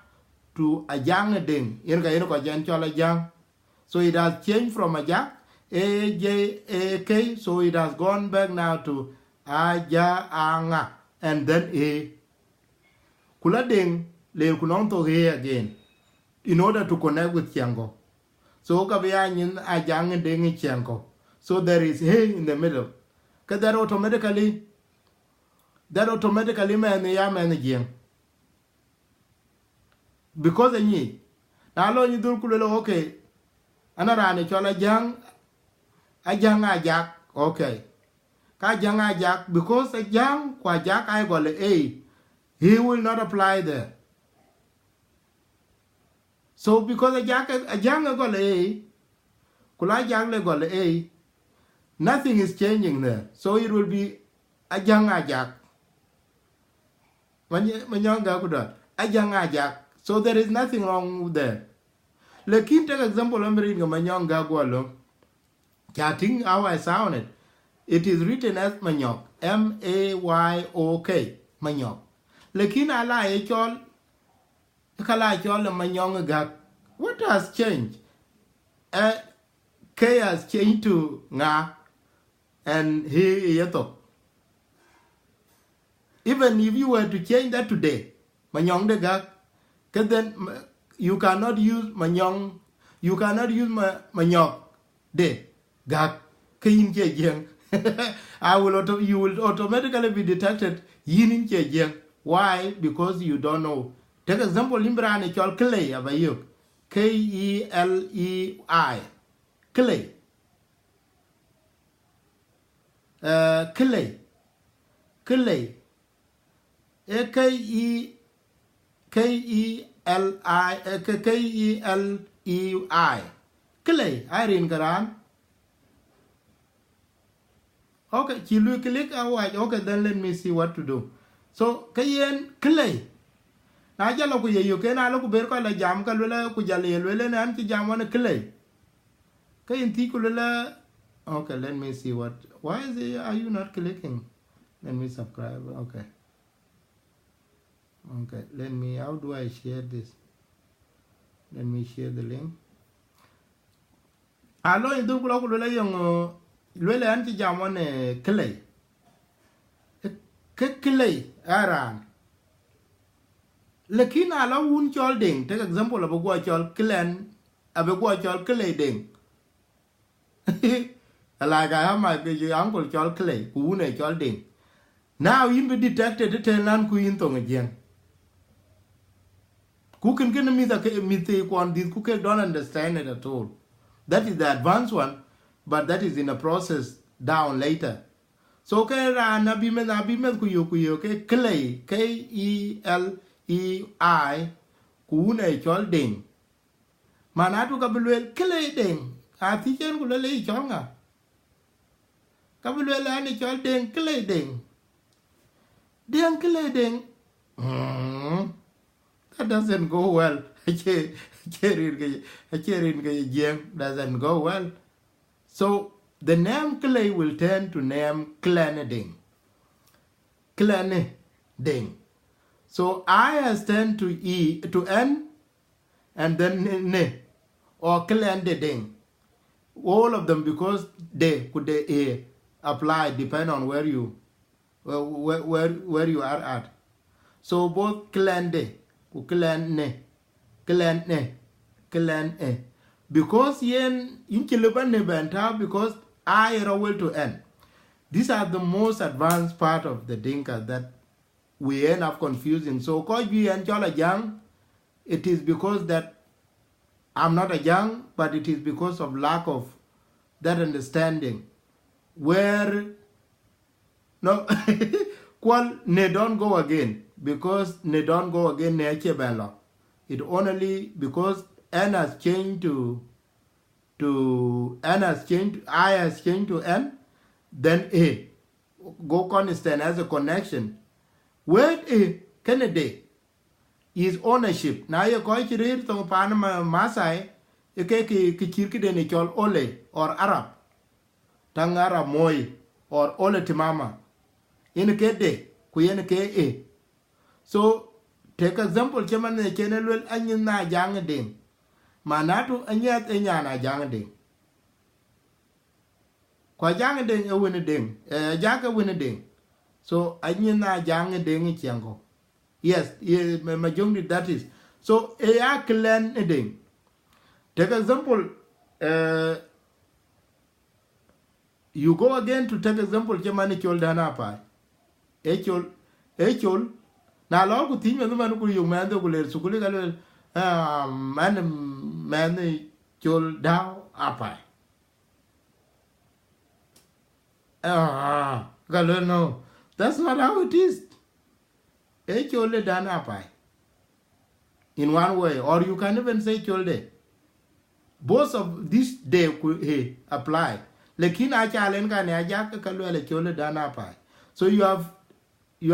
to ajang ding. Yen ka yen ko jan chola jang. So it has changed from ajak AJK, so it has gone back now to Ajaanga and then A. Kula ding le kunong to here again in order to connect with Chiango. So kabiya nyin Ajang ding Chiango. So there is A in the middle. Because that automatically man ya man again. Because of ye. Now lo you do kulo okay. Anarani chola jang ajang ajak okay. Ka jang ajak because ajang kwa jak I got A. He will not apply there. So because ajang got A, kula jang le got A, nothing is changing there. So it will be ajang ajak. Manyanga kuda ajang ajak. So there is nothing wrong there. Lekin take example I'm reading Manyanga Gualo. Chatting how I sound it. It is written as Manyok. Mayok. Manyok. Lekin ala echol. Kala echol Manyong gak. What has changed? K has changed to Nga. And he yato. Even if you were to change that today, Manyong de gak. Then you cannot use Manyong. You cannot use Manyok de gak. Kayin che jeng. You will automatically be detected yin che jeng. Why? Because you don't know. Take example Limbrane chol clay abayuk. Kelei. Clay. Clay. Clay. Kelei. Clay. Irene Garan. Okay, chilu click awaj. Okay, then let me see what to do. So kayen clay. Na jalo ku ye yoke na lo ku ber ko la jam ka lula ku jale lule na an ti jam wana clay. Kayen ti ku lula. Okay, let me see what. Why is it? Are you not clicking? Let me subscribe. Okay. Okay. Let me. How do I share this? Let me share the link. Alo indu ku lo ku lula yung lule an ti jam wana clay. Clay aran. Lakini ala un chol ding. Take example of a go chol clan. Abe go chol clay ding. Like I have my uncle chol clay. Kuune chol ding. Now you be detected to tell nan ku in tong again. Who can get me the one this who don't understand it at all. That is the advanced one, but that is in a process down later. So okay nabimen kuyo okay clay KELEI kuune chol ding. Manatu kabulwel clay ding. A teacher will lay chonga. Kabulwel ani chol ding clay ding. Ding clay ding. That doesn't go well. Cherin doesn't go well. So the name clay will turn to name clanading. Clanading. So I has turned to E to N and then ne or clanading. All of them because they could they apply depend on where you where you are at. So both clan de clan ne because yen in Kiluban ne banta because I roll to N. These are the most advanced part of the Dinka that we end up confusing. So cause we and Chola Young, it is because that I'm not a young, but it is because of lack of that understanding. Where no qual ne don't go again because ne don't go again ne chebelo. It only because N has changed to N has changed I has changed to N, then A go constant as a connection. Where A Kennedy is ownership. Now you call it real to Panama Masai, a cake de chol Ole or Arab, Tangara Moi or Ole Timama. In a kede, Kuyene K. So take example, Chairman Channel will onion na jang ding. Manatu and yet enyana jang ding. Kwa jang ding a win a ding, a jaka win a ding. So onion na jang ding chango. Yes, majority that is. So a clan ding. Take example, you go again to take example, Chairman Chol Danapa. Echol. Na lo ku tin me man ku yu man do ku le su ku le gal man chol dao apai gal no, that's not how it is. E chol dan apai in one way, or you can even say chol de. Both of this day could apply. Lekin a chalen ka ne aja ka lo le chol dan apai. So you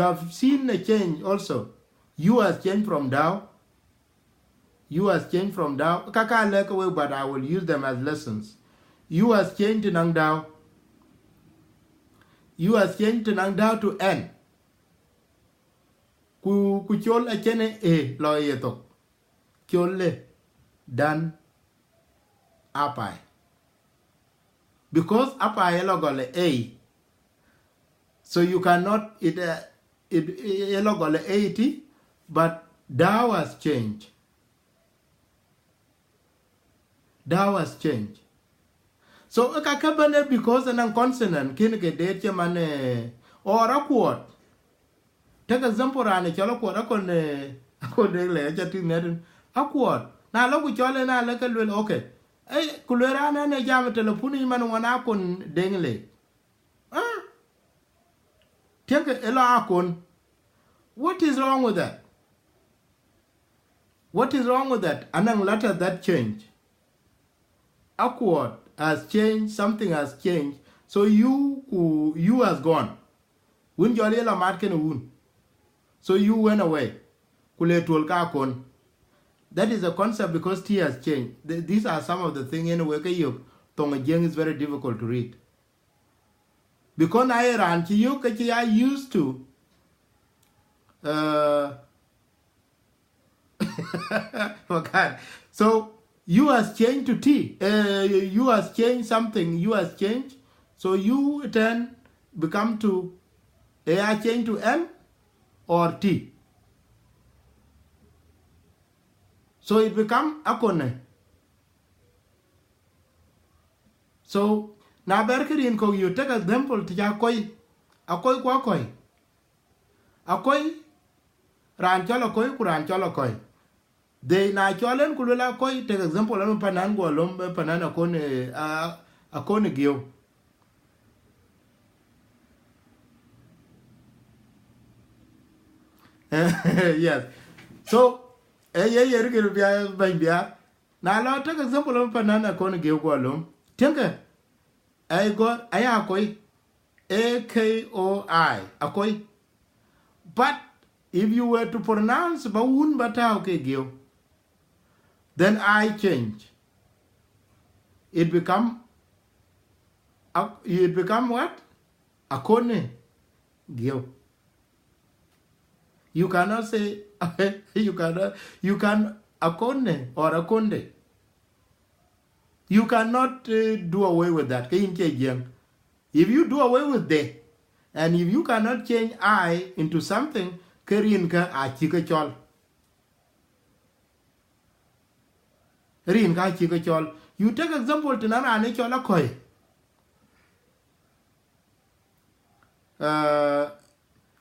have seen a change also. You has changed from Dao. You has changed from Dao. Kaka like away, but I will use them as lessons. You has changed to Nang Dao. You has changed to Nang Dao to N. Ku chol a chene e lo yeto. Chole dan apai. Because apai elogole A. So you cannot it elogole 80, but Dao has changed. Dao has changed. So a kakabane because an consonant can get date man or a quote. Take example and a chala quote a quote. Now look with y'all and I like a little okay. Hey, Kulurana and a jam telepuni man one akon dingle. Take a akon. What is wrong with that? What is wrong with that? And then letter that change. Awkward has changed, something has changed. So you has gone. Win jolly la mat ken woon. So you went away. Kule tuol ka kon. That is a concept because T has changed. These are some of the things in Weka Yok. Thong Jieng is very difficult to read. Because I ran to you, I used to. Oh God. So you has changed to T. You has changed something. You has changed. So you then become to I change to M or T. So it become akone. So now berkerin ko you take example to akoy kwa koy. Akoy ran cholo koy kuran cholo koy. They na cholen kulula koy take example anu panan go lom panan akone gio. Yes. So now I'll take example of banana corn give alum. Tinker I got ayakoi AKOI akoi. But if you were to pronounce Baun Bata okay give, then I change. It become what? Akone give. You cannot say you can akone or akonde. You cannot do away with that. If you do away with the, and if you cannot change I into something, kerinka achikachol. Rinka achikachol. You take example to nana anichola koi.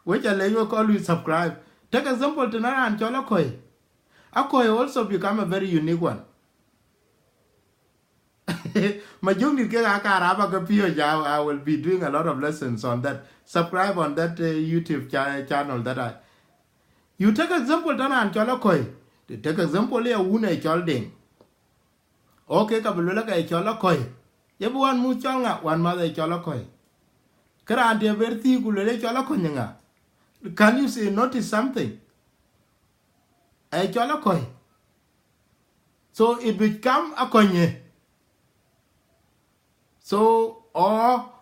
Which I let you call you subscribe. Take example to Nara and Cholakoi. Akoi also become a very unique one. I will be doing a lot of lessons on that. Subscribe on that YouTube channel that you take example Tana and Cholakoi. Take example here Wuna Cholding. Okay, Kabulaka Cholakoi. Yabu one muchanga, one mother Cholakoi. Karanti a very thick Cholakoyanga. Can you say notice something? A cholakoi. So it become a konye. So or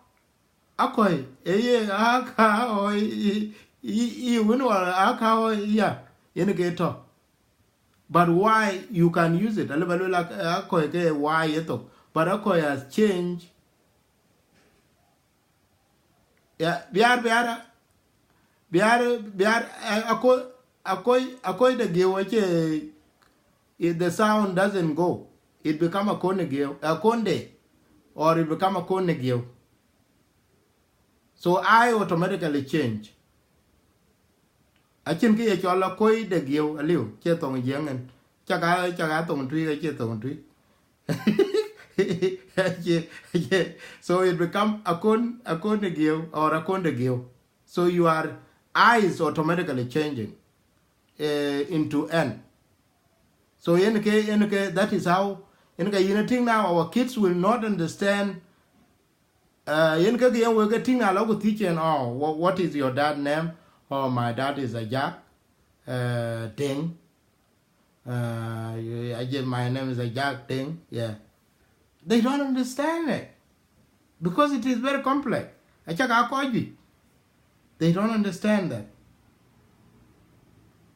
akoi. Aka or win or aka or yeah in a gator. But why you can use it? A little like akoi why eto. But akoi has changed. Yeah, biara. Akoi the geoche if the sound doesn't go, it become a konde or it become a konegio. So I automatically change. I can get a chola koi the geo a liu, chetong yang chaga tong tree, a chetong tree. So it become a konegio or a kondegio. So your I is automatically changing into N. So that is how thing now our kids will not understand. We're getting a lot of teaching. Oh, what is your dad name? Oh, my dad is Ajang Thong Jieng. My name is Ajang Thong. Yeah, they don't understand it because it is very complex. They don't understand that.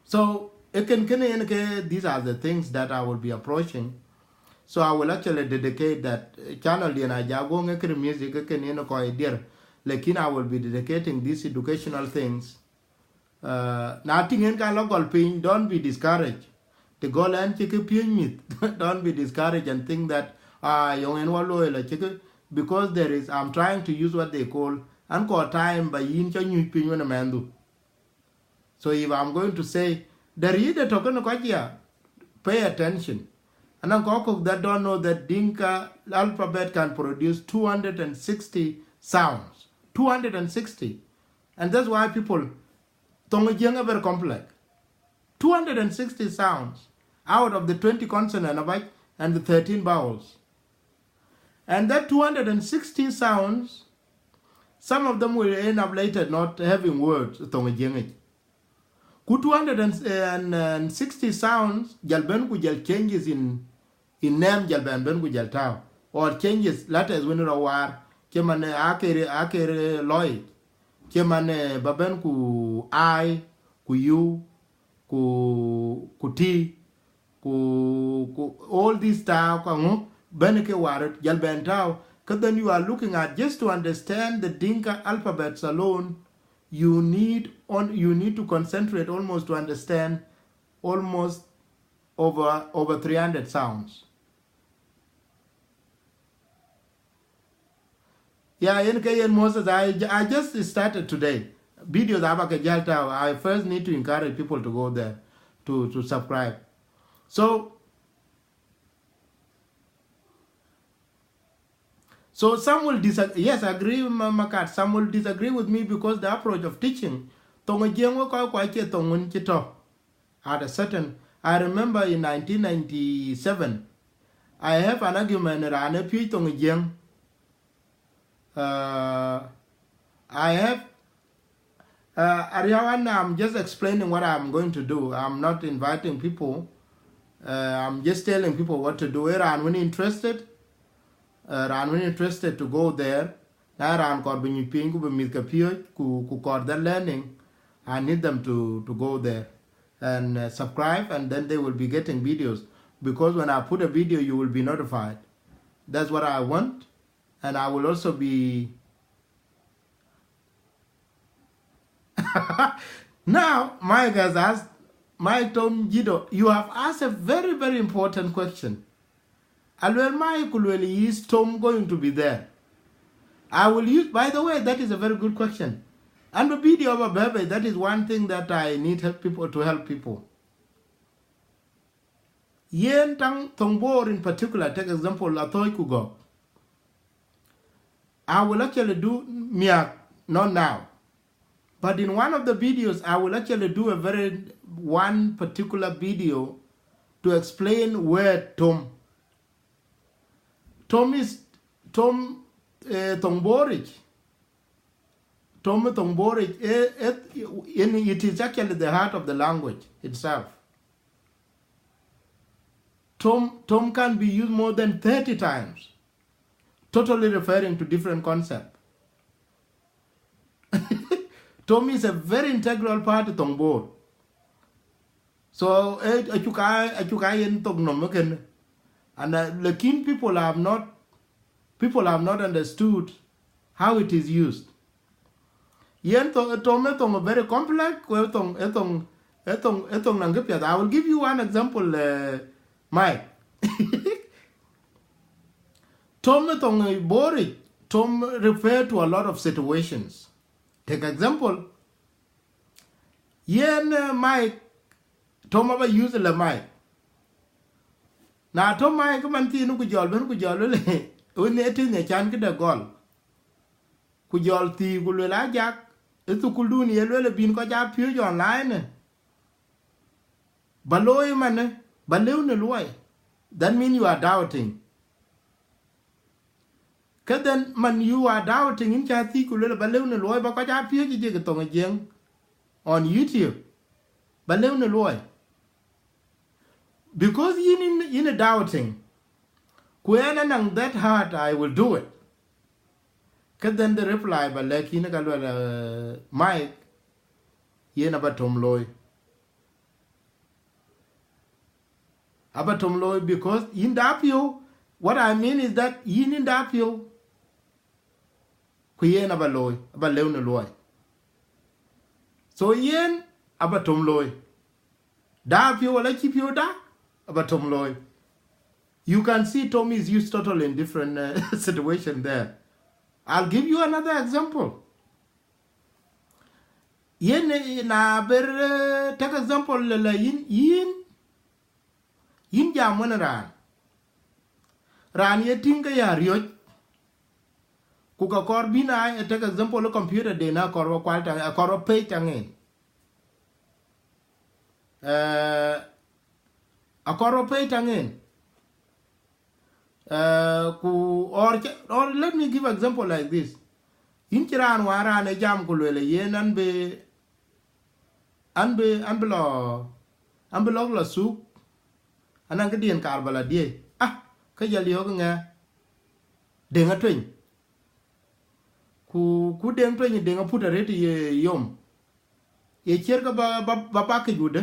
So these are the things that I will be approaching. So I will actually dedicate that channel in Ajago music like I will be dedicating these educational things. Nothing in local pain, don't be discouraged. The goal and don't be discouraged and think that because there is I'm trying to use what they call Anko time by yin chanyu pinyon mandu. So if I'm going to say the reader token pay attention. And Uncle that don't know that Dinka alphabet can produce 260 sounds. 260. And that's why people Thong Jieng are very complex. 260 sounds out of the 20 consonants and the 13 vowels. And that 260 sounds some of them will end up later not having words. Thong Jieng. Ku 260 sounds jalben ku jal changes in name jalben ben ku jal tau, or changes letters when you war kemane akere loy kemane baben ku I ku you ku T ku all these tau kangu beneke waret jalben tau. Then you are looking at, just to understand the Dinka alphabets alone, you need to concentrate almost to understand almost over 300 sounds. Yeah, in Moses, I just started today. Videos I first need to encourage people to go there to subscribe. So some will disagree. Yes, I agree with Makat. Some will disagree with me because the approach of teaching. At a certain, I remember in 1997, I have an argument around a few Tongjang. I have Ariana, I'm just explaining what I'm going to do. I'm not inviting people. I'm just telling people what to do. And when interested, to go there, learning, I need them to go there and subscribe, and then they will be getting videos, because when I put a video you will be notified. That's what I want. And I will also be now Mike has asked, Mike Tom Jido, you have asked a very, very important question. Alwell Mike is Tom going to be there? I will use, by the way, that is a very good question. And the video of a baby, that is one thing that I need help people to help people. Yen Tang Tongbor in particular, take example, Latoy Kugo. I will actually do Miak, not now. But in one of the videos, I will actually do one particular video to explain where Tom is Tongborich. Tom Tongborich, it is actually the heart of the language itself. Tom can be used more than 30 times, totally referring to different concepts. Tom is a very integral part of Tongbor. So, and the keen people have not understood how it is used. Yen Tom very complex. I will give you one example, Mike. Tom refer to a lot of situations. Take example. Yen Mike, Tom ever use the mic. Now Tom Mike man ti nu kujol le. When it is a chan kida gol. Kujol ti kulula jak. Itu kulduni yelwele bin ko ja pure online. Baloy man, balew ne loy. That means you are doubting. Then man you are doubting in chati kulula balew ne loy ba ko ja pure ji je Thong Jieng on YouTube. Balew ne loy. Because in a doubting, Kuena nang that hard I will do it. Then the reply by like in a Mike yen abatom loy. Abatom loy because in dapio, what I mean is that yin in dapio Kuyen abaloy, abaleun loy. So yen abatom loy. Dapio like keep you da abatom loy. You can see Tom is used totally in different situation there. I'll give you another example. Yen na ber take example la yin jamon ran ye tinga ya rioj kuka kor bina take example of computer de na korwa kwalta korwa page tangen a korwa page tangen or let me give an example like this. in chiran wara ne jam ku le yen an be lo la su anan ke dien kar bala die ka jali ho nga de nga twen ku den twen de nga puta reti yom ye cher ka ba ke jude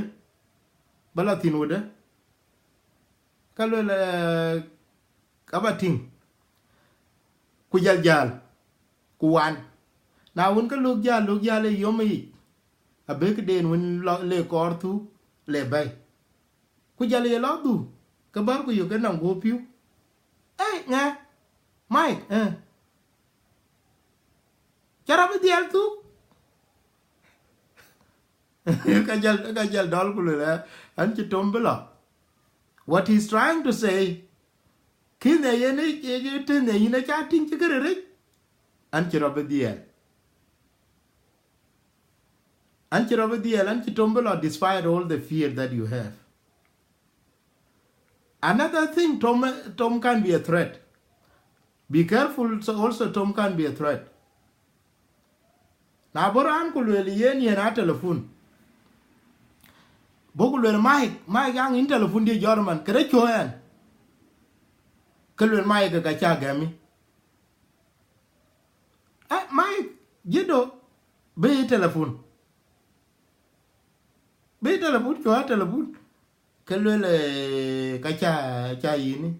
bala tinude ka le ka bating ku jal ku wan na won ka luk jal e yom yi abe ke den won le kor tu le bay ku jal ye lo du ka bar ku yo ke nam go piu nga Mike cara be dial tu ka jal dol ku le an ci tombela what he's trying to say kine yene ye tene yine cha tin ci gere rek an ci robe dial an ci tombela despite all the fear that you have. Another thing, Tom can be a threat. Be careful, so also Tom can be a threat. Na boran ko le yen na telephone. Boku le Mike yang in telephone di German, kere choyan. Kelwe Mike ka cha gami. Mike, jido be telephone. Be telephone cho telephone. Kelwe le ka cha yini.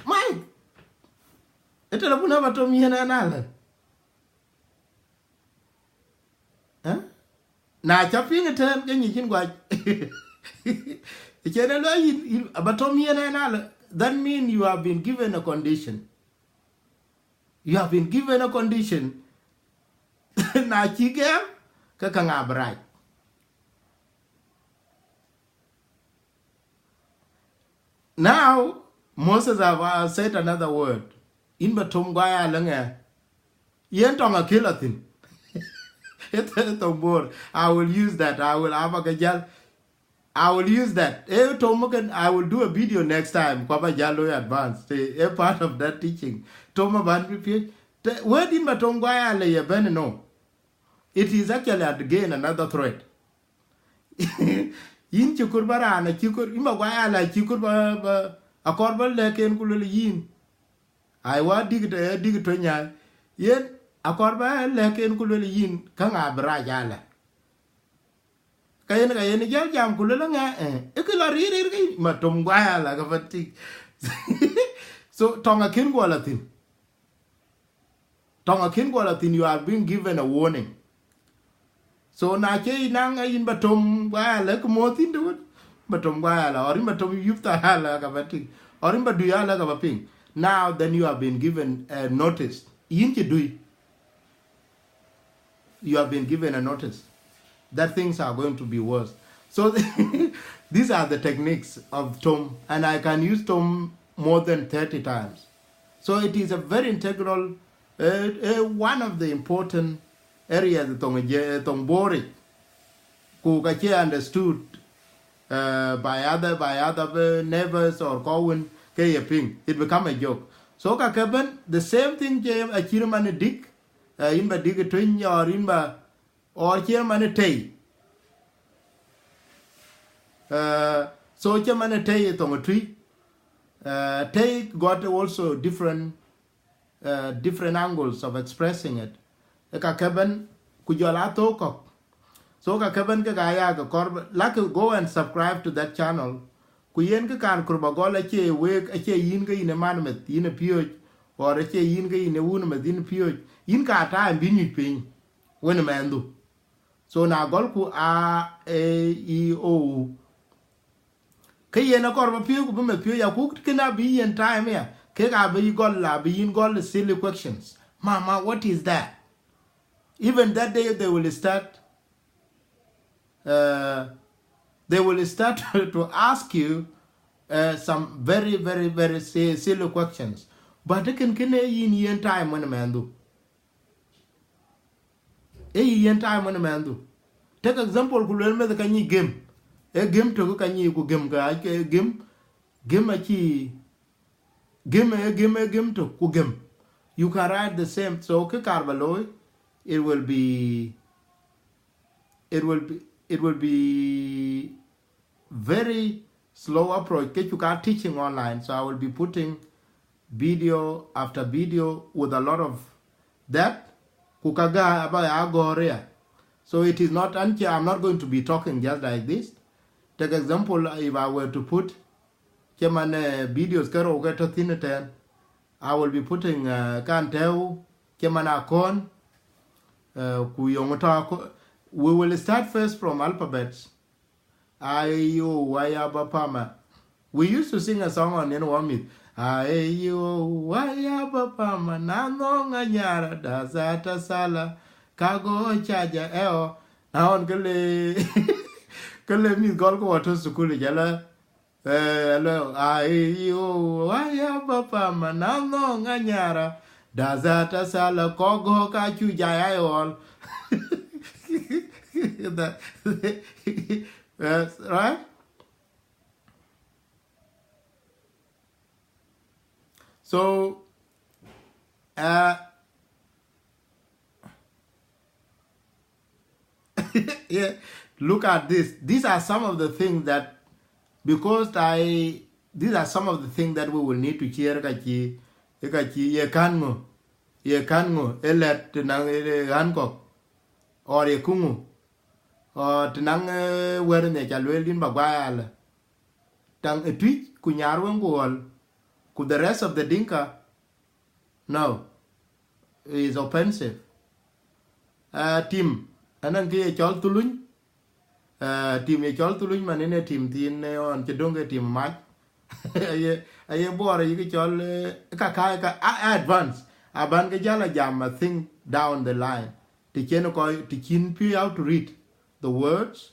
Mike, telephone ba to mi na la. Na chaping ten ke ni kin gwa chene lo yin abatom yena na that mean you have been given a condition. You have been given a condition. Na chike ka kanga brai. Now Moses have said another word in batom gwa ya langa yen tonga kilatin. I will use that. I will use that. I will do a video next time. Kwaba Jalo advanced. A part of that teaching. Toma ban where did Matongwaya lay a benno? It is actually again another threat. Yin chukurbara and a chukur imagwaya like chukur a corbel like in Kulil yin. I want dig twenya. Yet akorba leken kulele yin kanga brajala kayen jal jam kulele nga ekela rir matom gwala ka fati so tonga kin gwalatin you are being given a warning so na che nang yin batom gwala ko motin do batom gwala or batom yufta hala ka fati or baduyala ka baping now then you have been given a notice yin ke dui. You have been given a notice that things are going to be worse. So these are the techniques of Tom, and I can use Tom more than 30 times. So it is a very integral, one of the important areas that Tongbori Kukache understood by other neighbors or Cowan Kayaping. It become a joke. So Kakaban, the same thing came a Chirman Dick. In ba dig twin or in ba or chairman tay. So chairman tay on a tree. Tay got also different angles of expressing it. Eka keben kujala toko. So ka keben ka gaya ka korb like go and subscribe to that channel. Kuyen ka kan kurbagola che wek a che yin ka in a manmet in a pure or a che yin ka in a wound in pure. In ka time bin you ping when a man do. So na golku A-E-O. Kaya na korba piyo ko me piyo ya kuk kina be in time ya. Kaya be golla be in golla silly questions. Mama, what is that? Even that day they will start to ask you some very, very, very silly questions. But they can in time when a man do. Yen time when a man do. Take example, kulel me the kanyi game. A game to kanyi ku game ka game a chi game to ku game. you can write the same. So ke karbaloy, it will be it will be it will be very slow approach. Ke you are teaching online, so I will be putting video after video with a lot of that. Kukaga about agoria. So it is not until I'm not going to be talking just like this. Take example, if I were to put videos karo get to thin ten, I will be putting can tell kemana kon kuyongota. We will start first from alphabets. Ayo waya bapama. We used to sing a song on Yenwamit. Ayo waya bapama nano nganyara dazata sala kago chaja eo. Naon kele kele mi gol ko wato sukuli jala. Hello, ayo waya bapama nano nganyara dazata sala kogo kachu jaya all. That's right. So, yeah, look at this. These are some of the things that, these are some of the things that we will need to share. Kachi, ye kango, elet nang Hancock, or ye kungu, or tenang wearing a chalwelin bagwal, tang a tweet kunyarwang wall. Could the rest of the Dinka? No, is offensive. Team, anang ki chol tulun. Team ye chol tulun manine team tin on chedonge team match. Aye bore you chol ka advance. Aban ke jala jam a thing down the line. Tichen ko tichin pi how to read the words.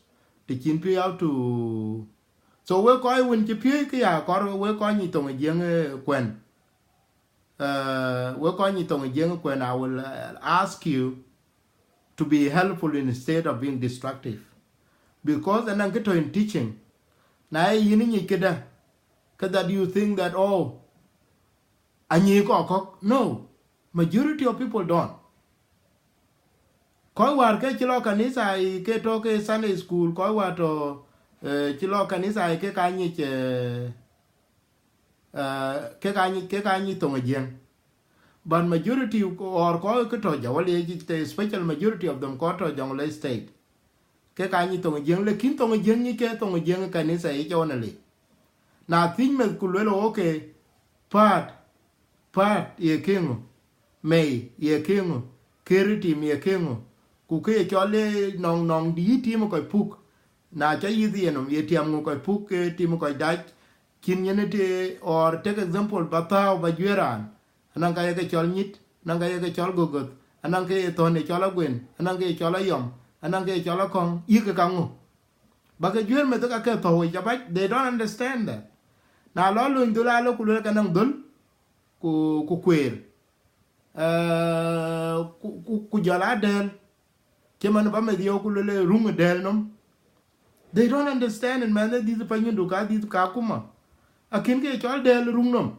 Tichin pi how to. So we call when you pay kia kor we call you tong jeng kwen. We call you tong jeng kwen. I will ask you to be helpful instead of being destructive, because and I'm getting in teaching. Now you need kida do you think that no, majority of people don't. Koi war ke chilo kanisa ke toke Sunday school koi war to chilo kanisa ke kanyi tong jieng. But majority or koi ke to jawali the special majority of them ko to Jonglei state. Ke kanyi tong jieng lekin tong jieng ni ke tong jieng kanisa e jonali. Na think me kulwelo okay part ye kingo may ye kingo keriti ye kingo kuke chole nong di timo ko puk na cha yidi enom ye tiam ko puk timo ko dach kin yenete. Or take example batao bajueran anang ka ye chol nyit nang ka ye chol gogot anang ke tone chola gwen anang ke chola yom anang ke chola kong yike kango baka juer me to ka ke to we they don't understand that. Na lo lu ndula lo kulula kanang dul ku kwer ku jala del keman ba me dio kulule rungu del nom. They don't understand, and man these panyu ka these ka kuma akin ke chol del rung nom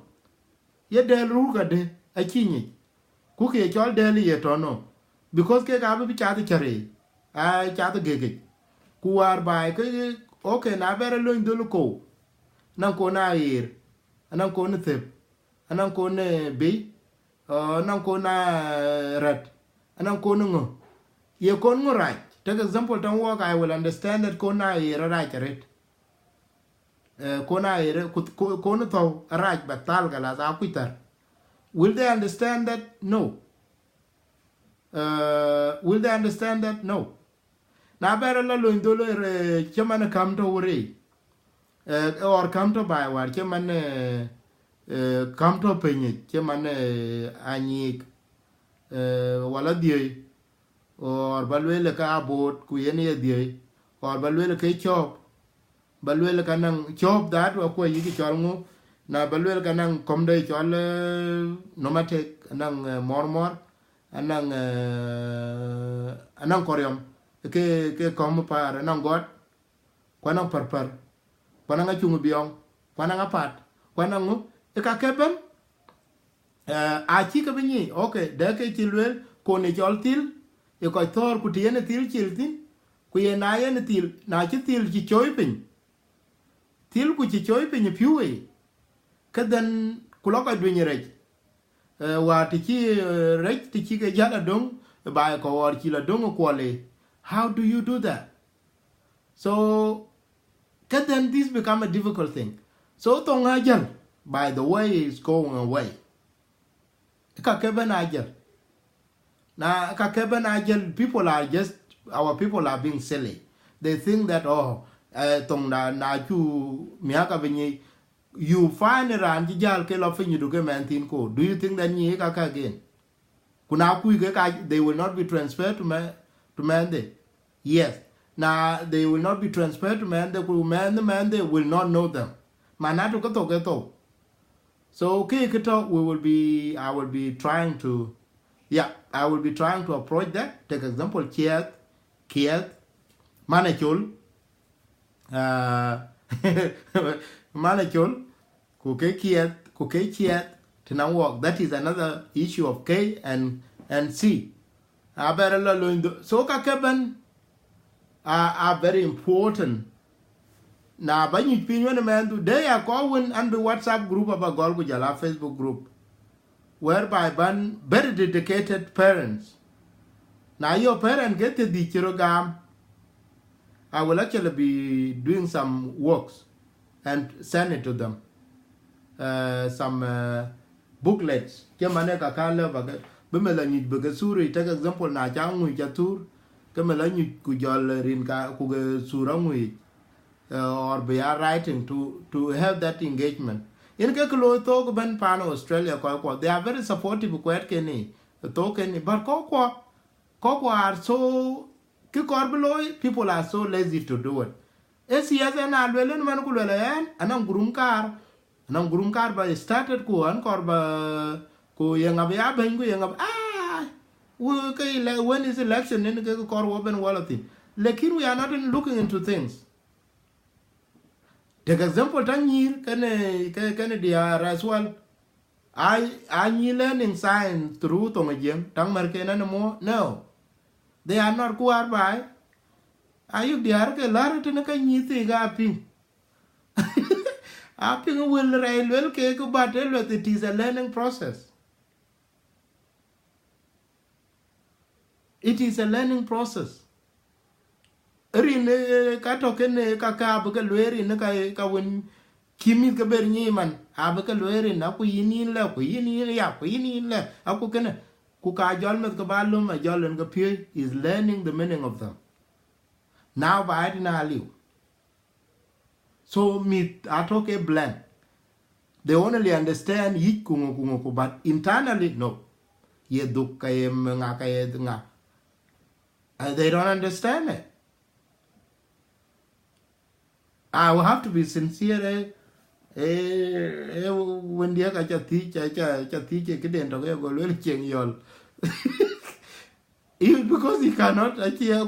ye del ru ka de achinyi ku ke chol del ye to no, because ke ka bi cha de chare a cha de gege ku war bai ke okay na bere lo ndulu ko nan ko na ir anan ko ne tep anan ko ne be anan ko na rat anan ko ngo ye kon ngo right. Take example don't work, I will understand that ko na ir right ret ko na ir ko no to right batal gala za kuitar. Will they understand that? No. Will they understand that? No. Na bere la lo ndolo chemana kam to wore or come to buy war cheman come to penye cheman anyik wala die or balwele ka abot ku yene die or balwele ke chop balwele kanang chop that wa ko yiki cholngu na balwele kanang komde chol nomatek nang mormor anang koryom ke kom par nang got kwanang parpar kwananga chungu biong kwananga pat kwanangu ka keben a chi ka binyi okay de ke chilwel ko ne chol til e ko thor ku tiene til chiltin ku ye na ye til na chi til chi choy pin til ku chi choy pin piwe ka den ku lo ka dwiny rej wa ti chi rej ti chi ke jala dong ba ko war chi la dong ko le how do you do that so then this become a difficult thing so tong ajal by the way is going away ka keben ajal na ka keben ajal people are just our people are being silly they think that oh tong na chu miaka benyi you find ran jal ke lo finyu do ke man tin ko do you think that ni ka again kuna ku ke ka they will not be transferred to man they yes now they will not be transferred to man they will not know them manatu ko to so okay we will be I will be trying to I will be trying to approach that take example kiet manachul manachul ku ke kiet to now work that is another issue of K and C so ka keben are very important. Now, when you pin when a man do they are going and the WhatsApp group about Golgo Jala Facebook group, whereby ban very dedicated parents. Now your parent get the chirogam. I will actually be doing some works and send it to them. Some booklets. Kemane kakala baga bimela ni bagasuri. Take example na changu jatur. Kemela ni kujal rinka kuga surangui. Or be are writing to have that engagement. In Kaklo talk ban pan Australia they are very supportive quite kenny token but Koko are so Kikorbeloy people are so lazy to do it. SCS and Alwellen Manukulan and I'm groom car by started ko an korba ko yang abya bengu yang when is election in the Korwoben Wallatin. Lekin we are not looking into things. Take example, Tanyir can dia as well. I learning science through Thong Jieng, Tang Marken and more. No, they are not quite by. Are you the Arke Larry in a canny thing? Apping will rail well cake, but it is a learning process. It is a learning process. Rin ka token kaka baka lweri na ka win kimi ka ber man abaka lweri na ku yini la aku kana ku ka jol met ka balum a jol en ka pie is learning the meaning of them now by na liu so me atok a blank they only understand yik kungu but internally no ye duk kay nga kay nga they don't understand it. I will have to be sincere. When the other teach, couldn't go little change y'all. Even because he cannot, I kill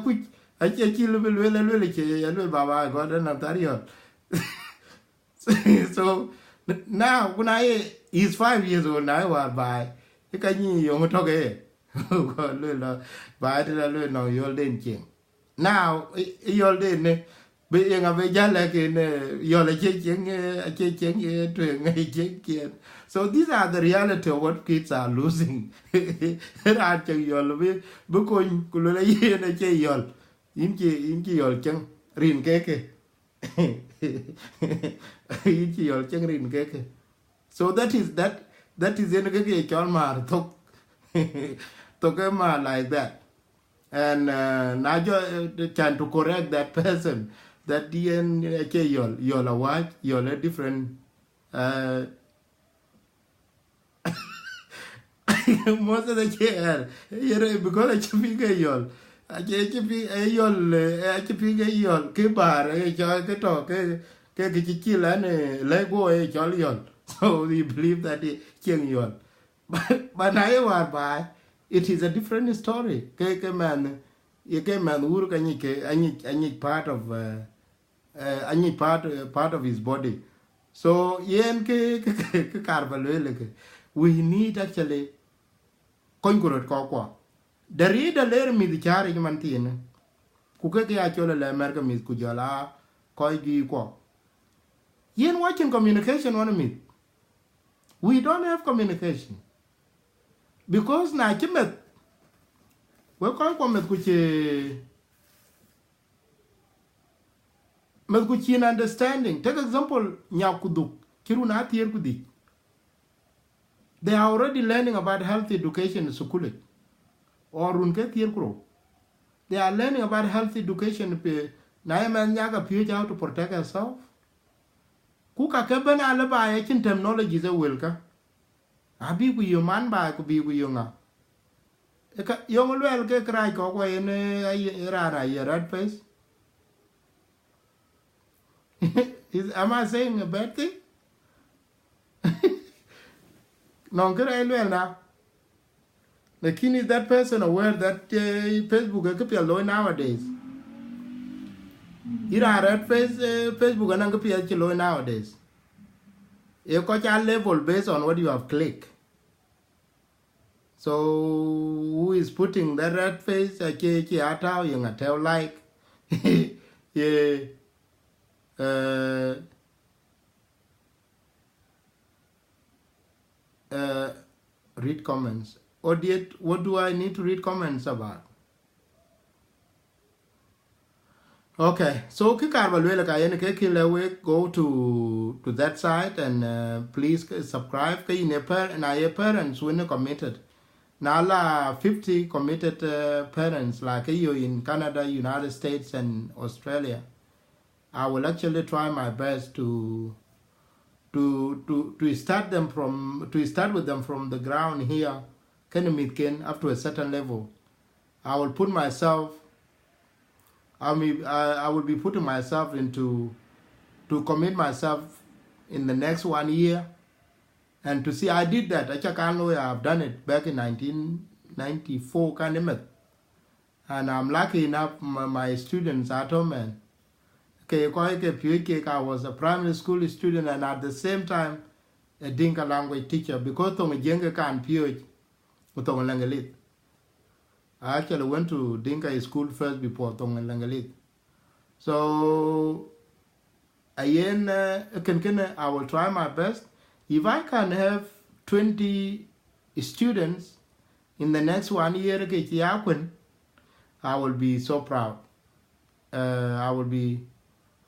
will Baba got an Ontario. So now, when he's 5 years old now, I buy. You can you talk by the no, you're dancing. Now, you're dancing. Bây giờ bây giờ là cái giờ là chơi chuyện so these are the reality of what kids are losing ra chơi giờ là biết bữa coi cô lấy gì này chơi giờ in chi giờ chân rin cái in chi giờ chân rin cái so that is in cái cho mà thôi cái mà like that and now trying to correct that person that you're a white, you're a different most of the chair because I speak a yol. I speak a yol, kibar, a talk, a chill and a lego a jolly yol. So we believe that it's yol. But I was by it is a different story. Man, you came and work and I need part of part of his body. So yen ke karbalwele ke we need actually konkurot ko the reader later me the chari man ku ke ya chole le America mit ku jola ko gi ko yen watching communication one mit we don't have communication because na chimet we ko met ku che met ku chin understanding take example nya kudu kiru na tier kudi they are already learning about health education in school or run ke tier kro they are learning about health education pe na man nyaga pure how to protect yourself kuka ke bana le ba ya kin technology ze welka abi ku yo man ba ku bi ku yo nga e ka yo ngol ke krai ko ko ne ra ya red face am I saying a bad thing? No kira elwel na lakini is that person aware that Facebook ke pia low nowadays ira red face Facebook anang ke pia low nowadays you got your level based on what you have clicked. So who is putting that red face? You tell like, yeah, read comments. What do I need to read comments about? Okay, so go to that site and please subscribe. And I parents when committed. Now 50 committed parents like you in Canada, United States, and Australia. I will actually try my best to start with them from the ground here, up to a certain level. I will put myself. I will be putting myself to commit myself in the next 1 year, and to see I did that. I've done it back in 1994, and I'm lucky enough. My students at home, man. I was a primary school student and at the same time a Dinka language teacher because Thong Jieng can PH Thong Langalit. I actually went to Dinka school first before Thong Langalit. So I will try my best. If I can have 20 students in the next 1 year, I will be so proud.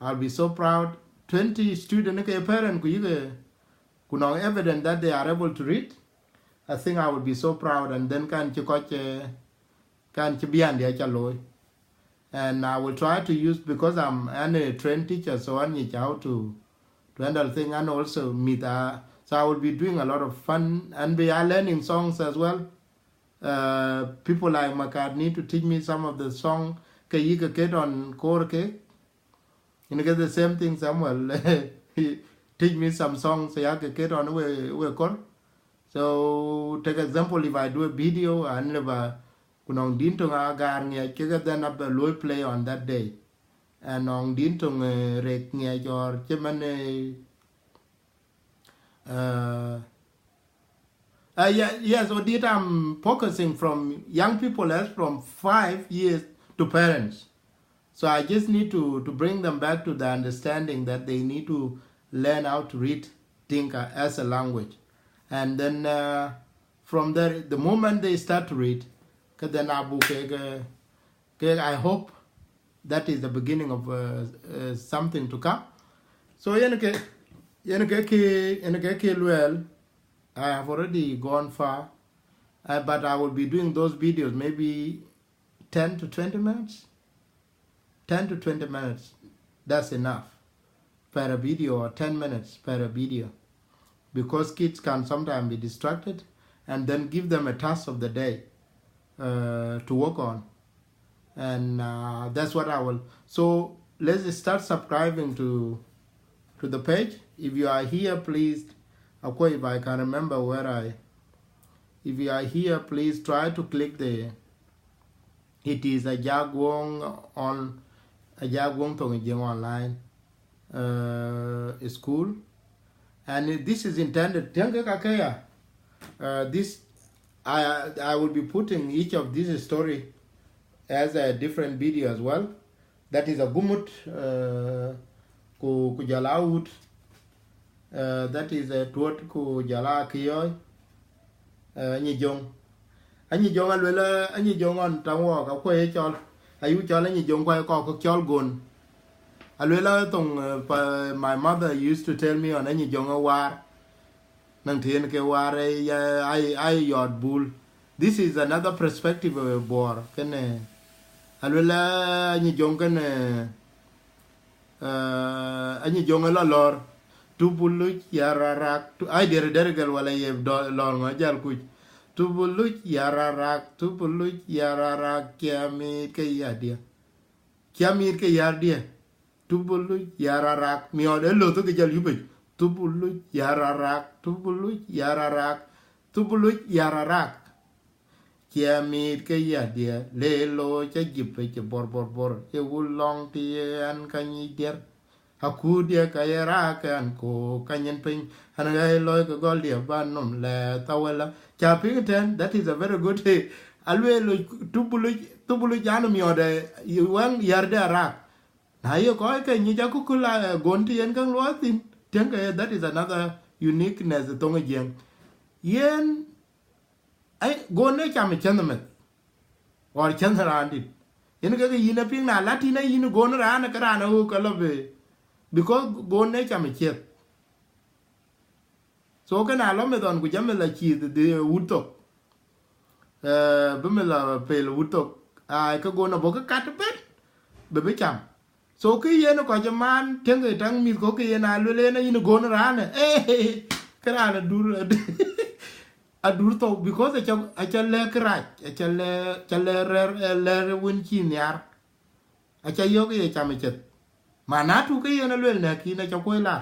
I'll be so proud. 20 students, parent, could know evidence that they are able to read. I think I would be so proud, and then can be and I will try to use, because I'm a trained teacher, so I need how to handle things, and also meet. So I will be doing a lot of fun, and we are learning songs as well. People like McCartney to teach me some of the song. Get on core cake. You get the same thing, Samuel. He teach me some songs. So I can get on we call. So take example, if I do a video, I never kunong dintung agar niya kaya then up a low play on that day, and on dintung rek niya your chimane. Yes, so did I'm focusing from young people as from 5 years to parents. So I just need to bring them back to the understanding that they need to learn how to read Dinka as a language. And then from there, the moment they start to read, I hope that is the beginning of something to come. So well, I have already gone far, but I will be doing those videos maybe 10 to 20 minutes. 10 to 20 minutes, that's enough per video, or 10 minutes per video, because kids can sometimes be distracted, and then give them a task of the day to work on, and that's what I will. So let's start subscribing to the page. If you are here, please, if I can remember if you are here, please try to click it is a Jagwong on Ajang Thong Jieng online school, and this is intended. This I will be putting each of these story as a different video as well. That is a gumut ku jalaut. That is a tuot ku jala kiyoy ni jong. Anh jong alwela anh jong on tawo ka ko e chol ayu chol anh jong ko ko chol gon alwela tong my mother used to tell me on anh jong war nang tien ke war I yod bull. This is another perspective of bor ken alwela anh jong ken anh jong la lor tu bulu yararak tu ai der gal wala ye lor ma jal ku tubuluj yararak kiamit ke yadia tubuluj yararak mi ode lo to ke jal yube tubuluj yararak kiamit ke yadia le lo cha jipe che bor e wulong ti an kanyi der hakudia kayara kan ko kanyen pin hanay loy ko goldia banom le tawela chapingten. That is a very good day. Alwe tubulu janu mi ode yuang yarde arak na yo ko ke ni jaku kula gonti yen kan loatin tenga. That is another uniqueness Thong Jieng yen ai gonne cham chendamet or chendarandi yen ga yina ping na latina yin gon rana karana u kalabe because gonne cham chet so kana lo me don ku jamela chi de wuto bimela pel wuto ai ka gona boka kat bet be cham so ki yen ko jaman tenge tang mi ko ki yen alule na yin gona rana kana dur adur to because a chale krach a chale le win chi nyar a chayo ki cham chet manatu ki yen alule na ki na chakoila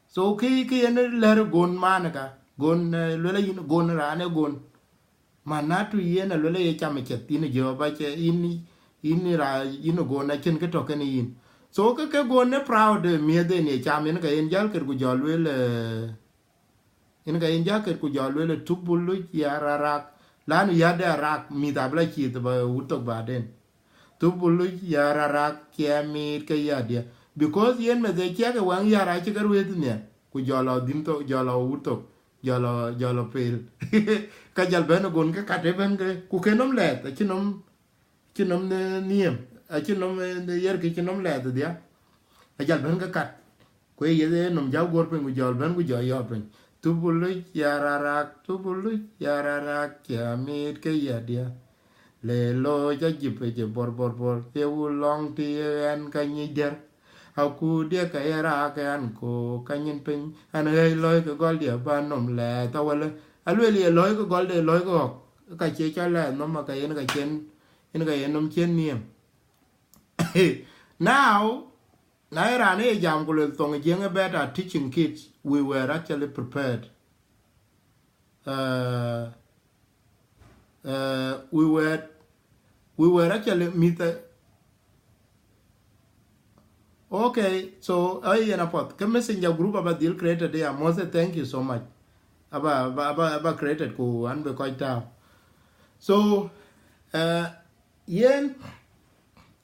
so ki yen ler gon manaka gon lele yin gon rane gon manatu yen lele ye chamechet tin jo ba che in ra yin gon na chen ke to ken yin so ke gon ne proud me de ne chamen ka yen jal ker ku jo lele in ka yen jal ker ku jo lele tubulu yararak lan yada rak mi da bla chi to ba utok ba den tubulu yararak kiamit ke yadia because yen me de kia ke wang yara che gar wet ne ku jolo dinto jolo uto jolo pel ka jal ben gon ke kate ben ke ku kenom let chinom ne niem a chinom ne yer ke chinom let dia a jal ben ke kat ku ye de nom jaw gor pen ku jol ben ku jo yo pen tubulu yararak ya mit ke ya dia le lo ja jipe je bor ye ulong ti en ka ni der aku dia kaya kan ko kanyin pin an hey loy ko gol dia banom le tawale alweli loy ko gol de loy ko ka che cha la no ma ka yen ka yen nom chen niem now naira ne jam ko le Thong Jieng about teaching kids. We were actually prepared. We were actually meet. Okay, so I pot. Come messenger group about deal created there. Moses, thank you so much. Aba created ko an be quite tough. So yen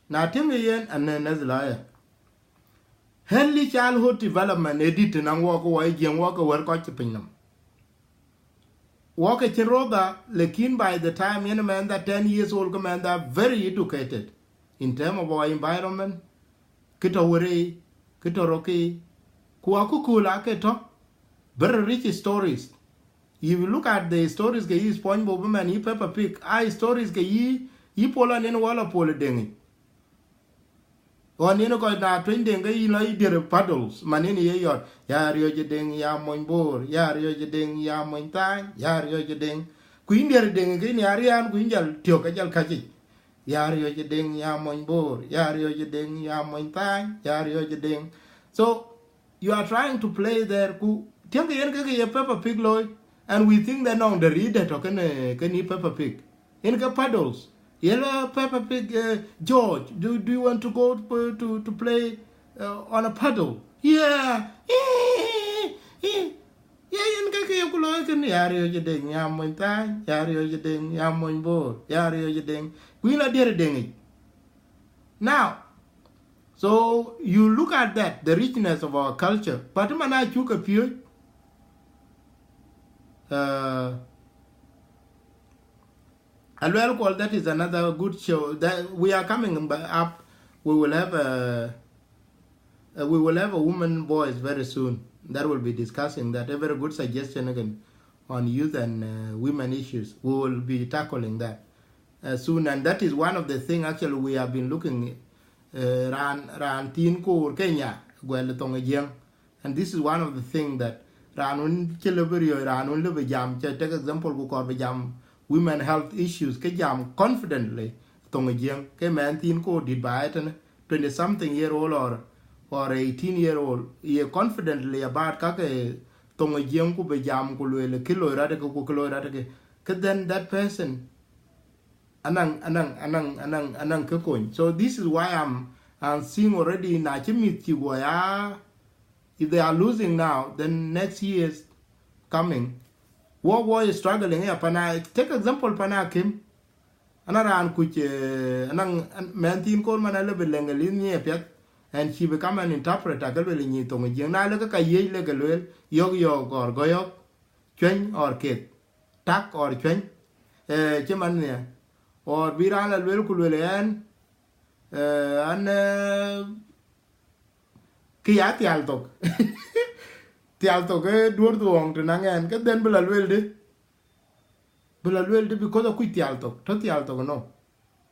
na tim yen and then as liar. Early childhood development edit and walk away and walk away quite pinam. Walk a chiroba lekin by the time any man that 10 years old commander very educated in terms of our environment. Kita wore, kita roki, kuaku kula keto, very rich stories. If you look at the stories ke yi SpongeBob man yi Peppa Pig, I stories ke yi pola nene wala pola dengi. Or nene ko na twin dengi yi la yi dire paddles, manene ye yot, ya rio je deng ya moin bor, ya rio je deng ya moin tang, ya rio je deng. Kuin dire dengi ke ni arian kuin jal tio ka jal kaji. Yar yo ding ya moin bor, yar yo ding ya moin tang, yar yo ding. So you are trying to play there ku tiang yen ke Peppa Pig loy, and we think that on the reader to can Peppa Pig in the paddles. Yellow Peppa Pig, George, do you want to go to play on a paddle? Yeah, yeah, yen ke ku loy ken yari yo ding ya moin tan yari yo ding ya moin bor yari yo ding we la dere ding now. So you look at that, the richness of our culture. But mana chuka pure. Alwell, that is another good show. That we are coming up. We will have a woman voice very soon. That will be discussing that. A very good suggestion again on youth and women issues. We will be tackling that soon, and that is one of the things actually we have been looking. Ran tin ko Kenya gwel tong Jieng, and this is one of the things that ranun celebrity ranun le jam. Take example ko kor jam women health issues ke jam confidently tong Jieng ke man tin ko did by 20 something year old or 18-year-old ye confidently about kake tong Jieng ko be jam ko le kilo rate ko kilo rate ke then that person anang kekoin. So this is why I'm seeing already na chimit kiwaya. If they are losing now, then next year is coming. War is struggling here. Pana take example pana Kim. Another an kuch anang mantin kon manale belengelin ni epiat, and she become an interpreter. Galweli ni tongi jeng na lega kaye lega luel yog or goyok chwen or kit tak or chwen chiman niya. Or birala lwel kulwelen an kiyat yaltok tialtok dur duong tenangen ke den bela lwel de because of kuit tialtok to tialtok no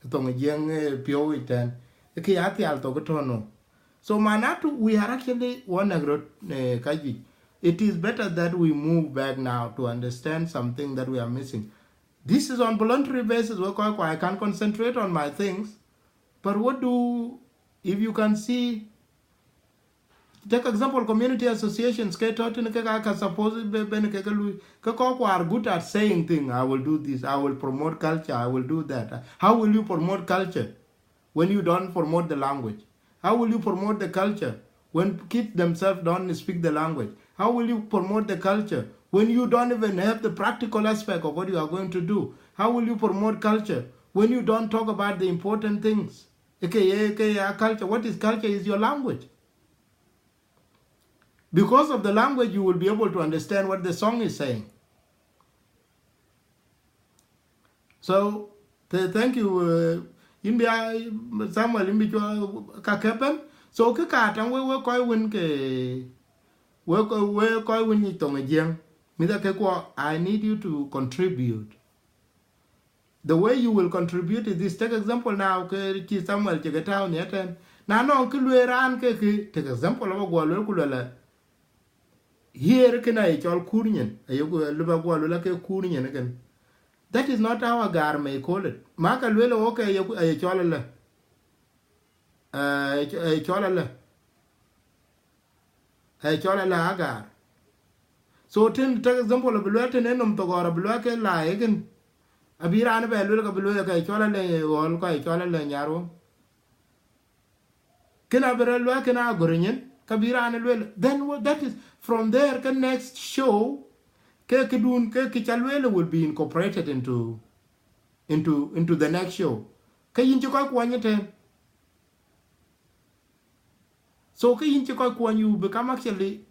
tong Jieng pio iten kiyat yaltok to no. So manatu we are actually one agrot kaji. It is better that we move back now to understand something that we are missing. This is on voluntary basis. I can concentrate on my things. But if you can see, take example, community associations, suppose are good at saying things. I will do this. I will promote culture. I will do that. How will you promote culture when you don't promote the language? How will you promote the culture when kids themselves don't speak the language? How will you promote the culture when you don't even have the practical aspect of what you are going to do? How will you promote culture when you don't talk about the important things? Culture. What is culture? Is your language. Because of the language, you will be able to understand what the song is saying. So, thank you, India Samuel Imbichwa Kakepen. So, Kakatan, we koi win ke. We koi win it on a jam. I need you to contribute. The way you will contribute is this. Take example now, Samuel Chegatown yet. Now, no, Kilueran, take example of a Gualula. Here can I call Kurian, a Luba Kurian again. That is not how a gar may call it. Mark a little okay, a cholala. A cholala agar. So, take example of Blueton enum to or a Bluake lie again. A birana look a Blue, a cholala, or a cholala yarrow. Can I be a look in our Gorian? Then what that is from there, the next show, will be incorporated into the next show. So you become actually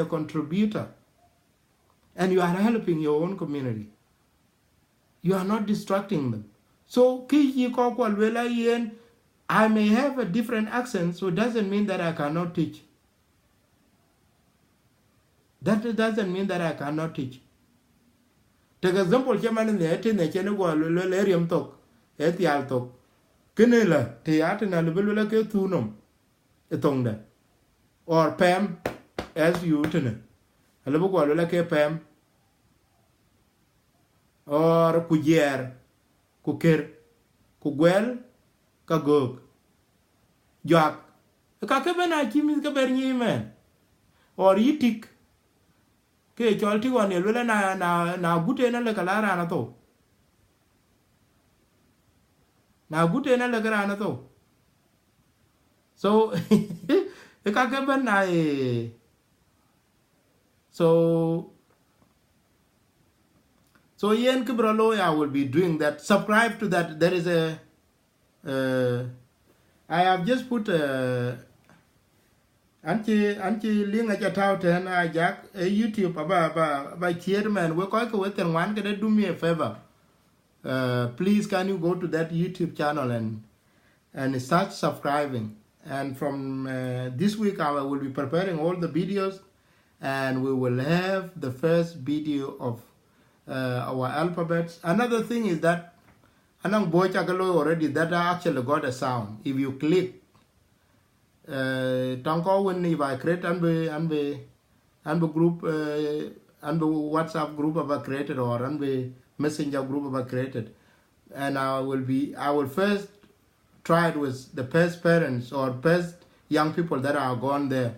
a contributor, and you are helping your own community. You are not distracting them. So I may have a different accent, so it doesn't mean that I cannot teach. That doesn't mean that I cannot teach. Take example, chairman in the 18th Chenegua talk, Etial talk. Kenela, Teatin and Lubula Tunum, Etonda. Or Pam, as you tene. A Lubua Pam. Or Kujer, Kukir, Kuguel. Kagog Jack Kakabana Kimis Kaberni man or Yitik K. Cholti one Yelena na good ena la calara anato. Now good ena la garanato. So Kakaban I so So yen kibralo, I will be doing that. Subscribe to that. There is a I have just put a anchi link at your ten I jack a YouTube by chairman. We call it and one can do me a favor. Please can you go to that YouTube channel and start subscribing. And from this week I will be preparing all the videos, and we will have the first video of our alphabets. Another thing is that Anang boy chakalo already that I actually got a sound. If you click Tonko when if I create and group and WhatsApp group of created or and messenger group of created, and I will first try it with the first parents or first young people that are gone there.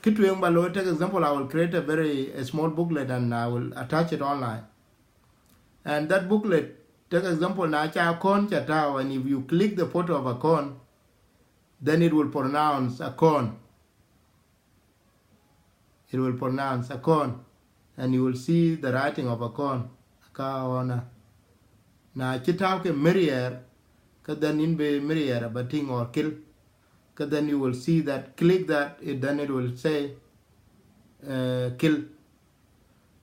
Kitu yung balo, take example, I will create a small booklet and I will attach it online. And that booklet, take example, nacha corn chatao, and if you click the photo of a corn, then it will pronounce a corn. It will pronounce a corn, and you will see the writing of a corn. Kaona. Na chitao ke merier, then in be merier bating or kill. Then you will see that, click that, then it will say kill.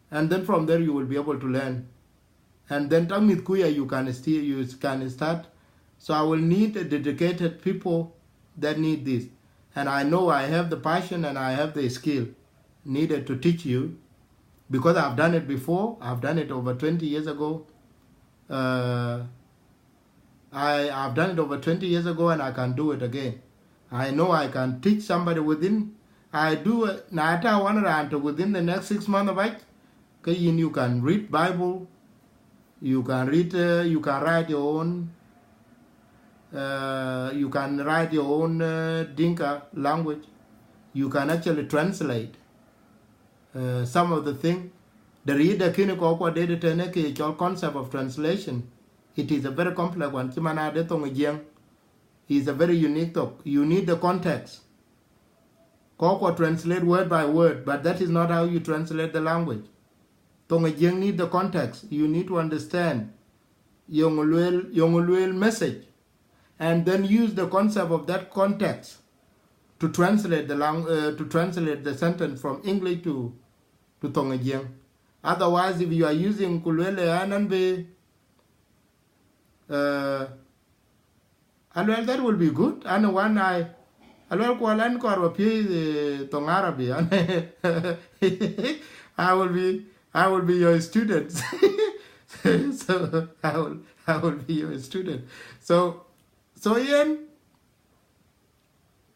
And then from there you will be able to learn. And then Tamit Kuya you can start. So I will need a dedicated people that need this. And I know I have the passion and I have the skill needed to teach you, because I've done it before. I've done it over 20 years ago. I've done it over 20 years ago, and I can do it again. I know I can teach somebody within. I do it. Nata one round within the next 6 months of it. You can read Bible. You can read. You can write your own. You can write your own Dinka language. You can actually translate some of the things. The reader can concept of translation. It is a very complex one. Ajang Thong Jieng is a very unique talk. You need the context. Koko translate word by word, but that is not how you translate the language. Thong Jieng need the context. You need to understand Yongulwel message, and then use the concept of that context to translate the sentence from English to Thong Jieng. Otherwise, if you are using Kulwele Ananbe, well, that will be good. And one I will Kualan Korwapi Tong Arabi. I will be your student. So I will be your student. So Ian,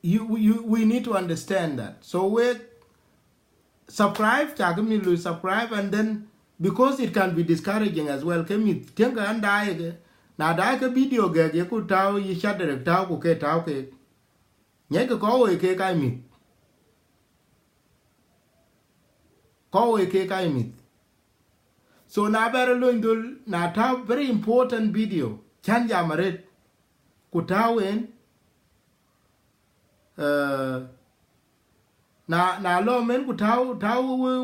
we need to understand that. So we subscribe, and then because it can be discouraging as well. Now that video gag you could tell you shut the tau ke tau ke. Nyaka ko ke kai mit. Ko ke kai mit. So na better loindul na tau very important video. Chanja maret kutau na lo men kutau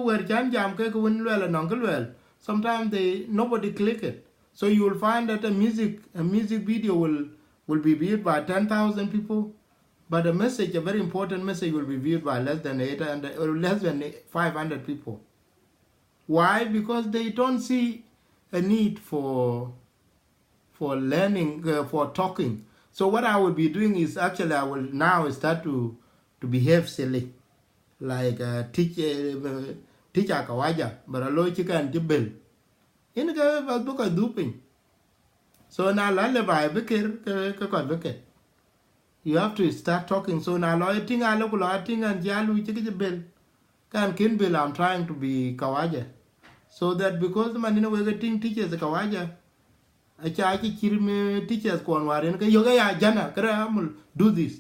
wer chanjam ke kun lwel nonkel. Sometimes nobody click it. So you will find that a music video will be viewed by 10,000 people, but a very important message will be viewed by less than 800 or less than 500 people. Why? Because they don't see a need for learning, for talking. So what I will be doing is actually I will now start to behave silly, like teacher kawaja, but a low chicken tibble. In the book of duping. So now lullaby bekir. You have to start talking. So now loiting I look lighting and jalu chicken bill. Can kin bill I'm trying to be kawaja. So that because the man in a way getting teachers a kawaja. A chachi chirme teachers kwanwarin yoga jana karamul do this.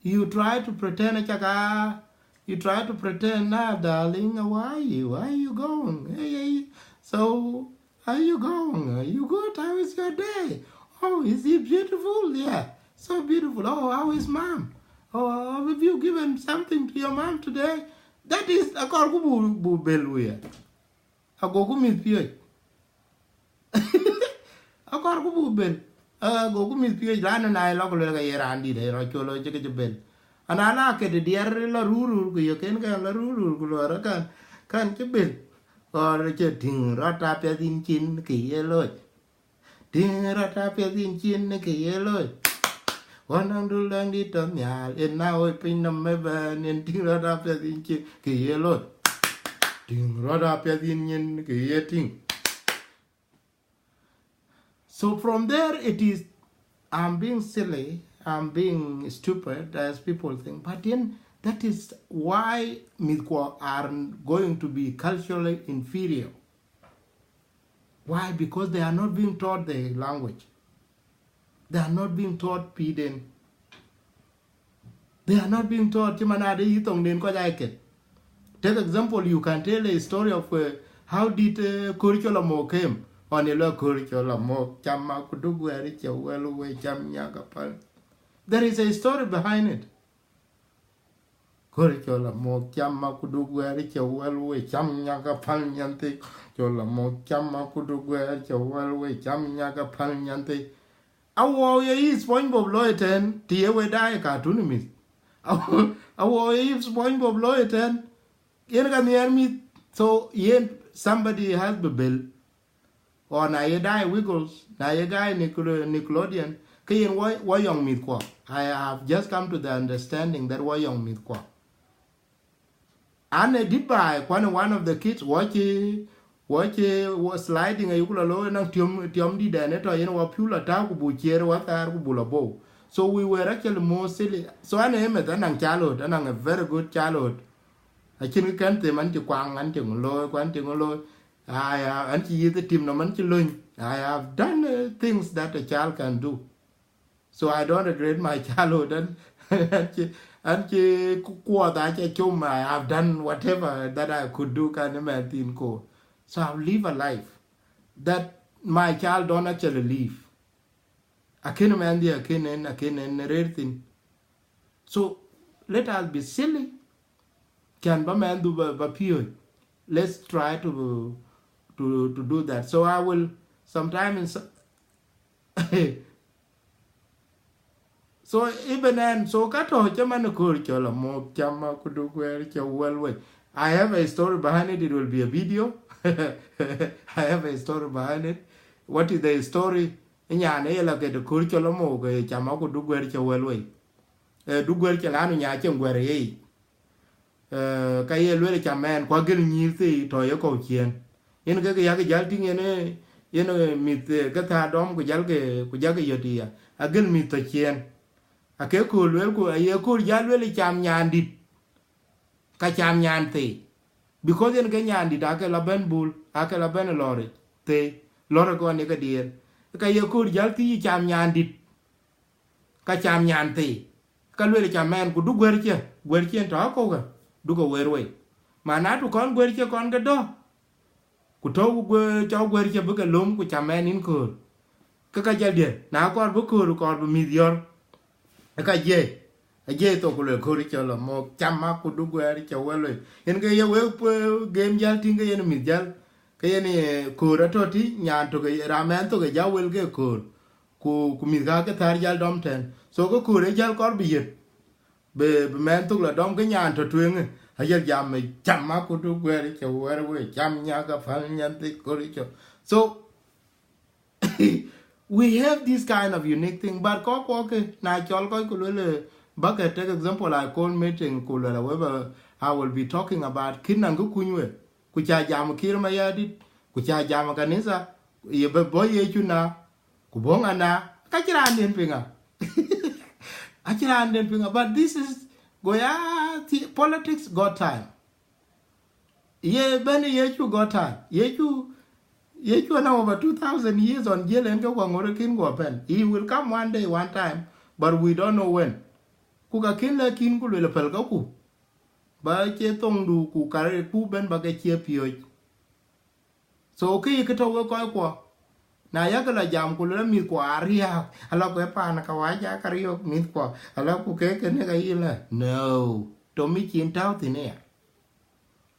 You try to pretend a chaka. You try to pretend, nah, darling, why are you going? Hey. So, are you going? Are you good? How is your day? Oh, is he beautiful? Yeah, so beautiful. Oh, how is mom? Oh, have you given something to your mom today? That is a korkubu beluya. ago ku mit pio akor ku bu bel go ku mit pio la na lo ko le ga irandi de ro cholo je ke bel ana la ke de dier la ruru ku yo ken ga la ruru ku lo ra kan ke bel or che ting ra ta pe din chin ki ye lo ting ra ta pe din chin ki ye lo wanang du lang di tam ya en na oi pin nam me ba nen ting ra ta pe din chin ki ye lo ting ra ta pe din yin ki ye ting. So from there it is, I'm being silly, I'm being stupid as people think, but then that is why Midkwa are going to be culturally inferior. Why? Because they are not being taught the language. They are not being taught Pidin. They are not being taught Timanade Yitong Den Kodaiket. Take example, you can tell a story of how did curriculum came. On a low curriculum, Chama Kuduguari, Chawelaway, Cham Yakapal. There is a story behind it. Curriculum, Chama Kuduguari, Chawelaway, Cham Yakapal Yante, Cholamo, Chama Kuduguari, Chawelaway, Cham Yakapal Yante. Our is point of Loyton, Tiewe die cartoonist. Our is point of Loyton, Yergamian, so yen somebody has the bill. Or na ye die Wiggles, na ye guy Nickelodeon, Kayan why young Midqua. I have just come to the understanding that why young Midqua. And I did buy one of the kids watching was sliding a yukula low and tium di danet or you know a pula taku bucher what are bulabo. So we were actually more silly. So I name it and childhood and I'm a very good childhood. I can't say man to quang and low. And the team no man I have done things that a child can do. So I don't regret my childhood and I have done whatever that I could do kind of thing. So I've lived a life that my child don't actually live. I can't man the I can rare thing. So let us be silly. Can be man do pure. Let's try to do that. So I will sometimes so even then so kato chaman ko chola mo chama kudu kwere chawel way. I have a story behind it. It will be a video. I have a story behind it. What is the story? Nya ne la ke de ko chola mo ke chama kudu kwere chawel way. Du kwere chala no nya chen kwere yi. Ka ye lwele chaman kwa gel nyisi to ye ko chien. Yen ke ya ke jalting yen mit ke ta dom ko jal ke yotia agel mit to chien ake ko lwel ko ye ko jal lwele cham nyandit ka cham nyante because yen ke nyandit ake la ben bul ake la ben lore te lore ko ne ke dir ka ye ko jal ti cham nyandit ka cham nyante ka lwele cham men ku du gwerche to ko ga du ko werwe mana tu kon gwerche kon ga do kuto gwe chaw gwerche buka lum ku chamen in kur kaka jalde na kor bu kur kor bu midior ka je to ku le kur cholo mo chama ku du gwer chawele en ge ye we game jal tinga yen midjal ke yen kur to ti nyan to ge ramen to ge jawel ge kur ku midga ke tar jal dom ten so ko kur jal kor bi yet be men to la dom ge nyan to twen ayel jam chama ku du gwer chawere we cham nya ka fal nyante koricho. So we have this kind of unique thing, but okay na chol ko kulele bucket take example I call meeting kulele whatever I will be talking about kinangu kunywe ku cha jam kirma yadi ku cha jam kanisa ye boy ye chuna ku bonga na ka chiranden pinga achiranden pinga, but this is goya politics got time. Ye ben yechu got time. Yechu now over 2,000 years on jail and go ngore kin go pen. He will come one day, one time, but we don't know when. Kuka kin la kin ku le pel ka ku. Ba che tong du ku kare ku ben ba ke che pio. So okay ke to ko na yakala jam ku le mi ko aria ala ko pa na ka wa ja kariyo mi ko ala ku ke ne ga ila no to mi chin tao ti ne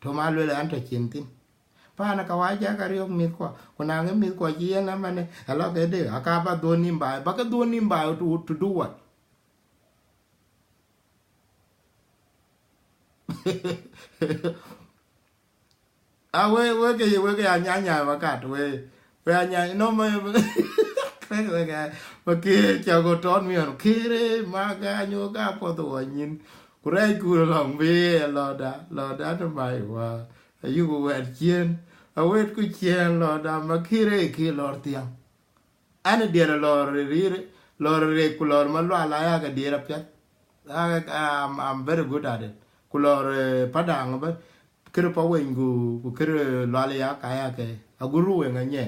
to ma le an to chin tin pana kawaja kariok mit kwa na nge mit kwa jieng na mane alo ke de akaba doni mba ba ka doni mba to do what we ke anya wakat we anya no me we ke cha go ton mi on kire ma ga nyo ga po to nyin kurai ku long bi lo da to mai wa yu go wer chien a wet ku chien lo da ma kire ki lo tiang ana dia lo re ku lo ma lo ala ya ga dia pya I'm very good at it ku lo padang ba kire pa wen ku kire lo ala ya ka ya ke aguru we nganye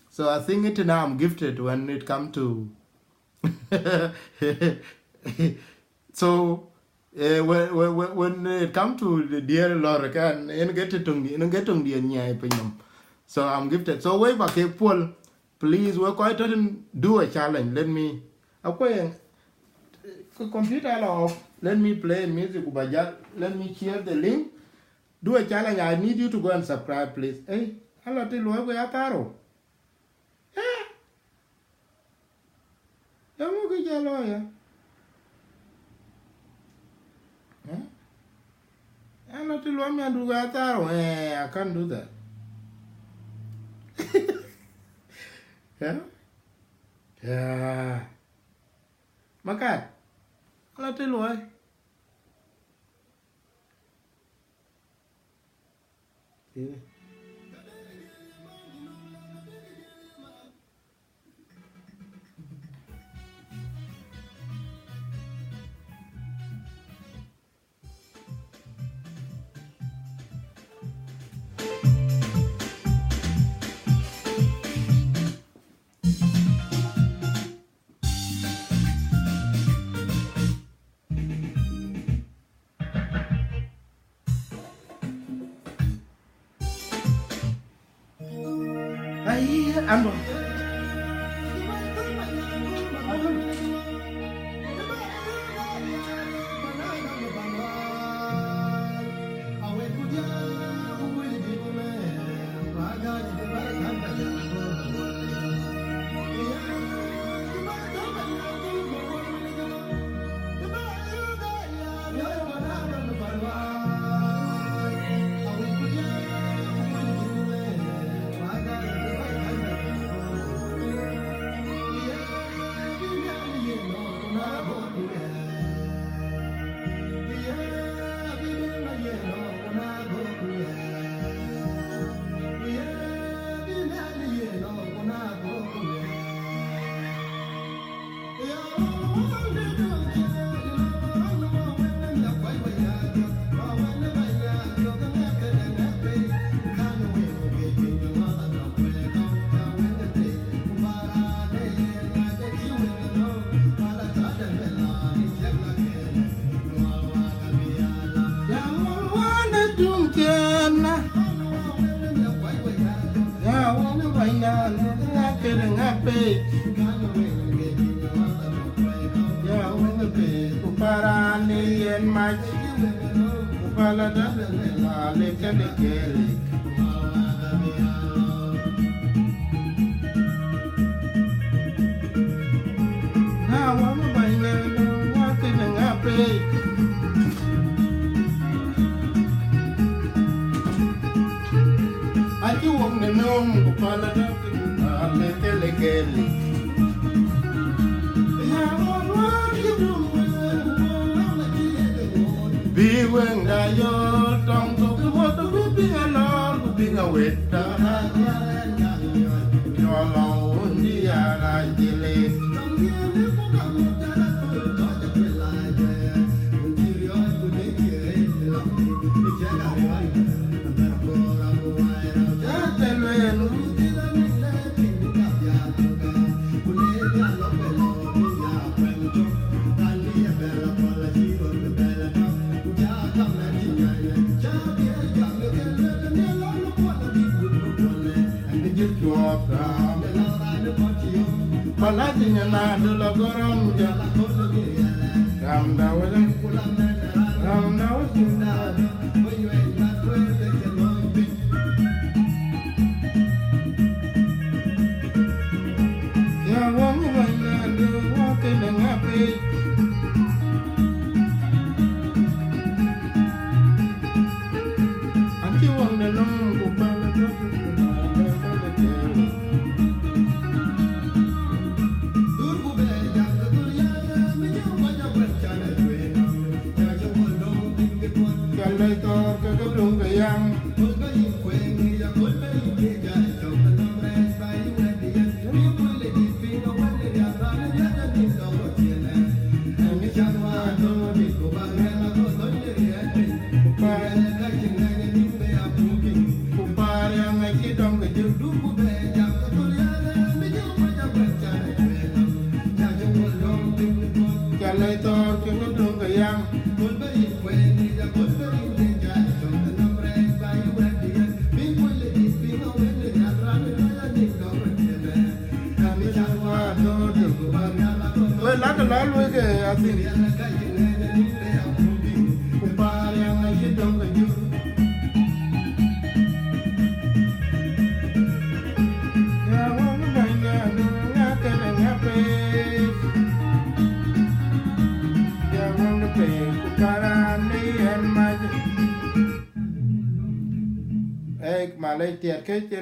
so I think it now I'm gifted when it come to so when it come to the dear Lord can in get it on the nyai pinyam so I'm gifted so way back Paul please we quite do a challenge let me okay computer off let me play music ubaja let me share the link do a challenge I need you to go and subscribe please hey hello to lo we ataro ya mo ke jalo ya I'm not to me and do that. I can't do that. Yeah? Yeah. Makat. I'm not to why. Yeah. I'm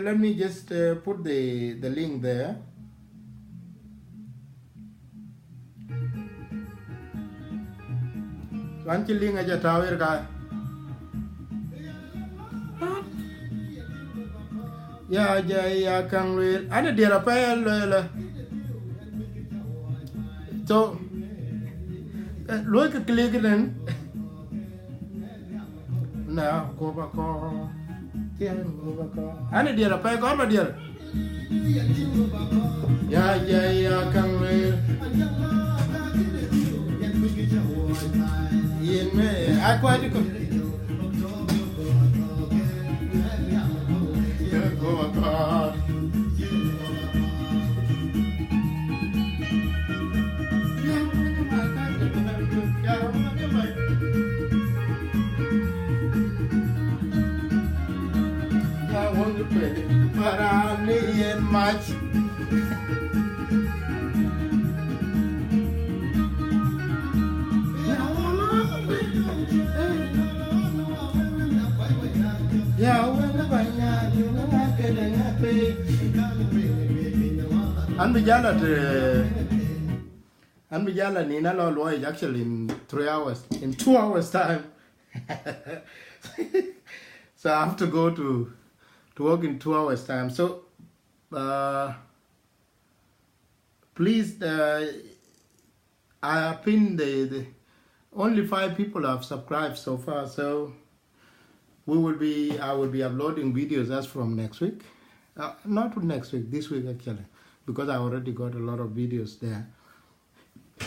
Let me just put the link there. One link aja tower guy. Ya kang will ada dia apa le. So lo ke klik dan nah ko ba ko ana dia apa ko ba dia ya kang will yin me aku ada ko much. Anbijala Nina Law is actually in 3 hours, in 2 hours time. So I have to go to work in 2 hours time. So please, I have pinned the only 5 people have subscribed so far. So I will be uploading videos as from next week. Not next week, this week actually, because I already got a lot of videos there.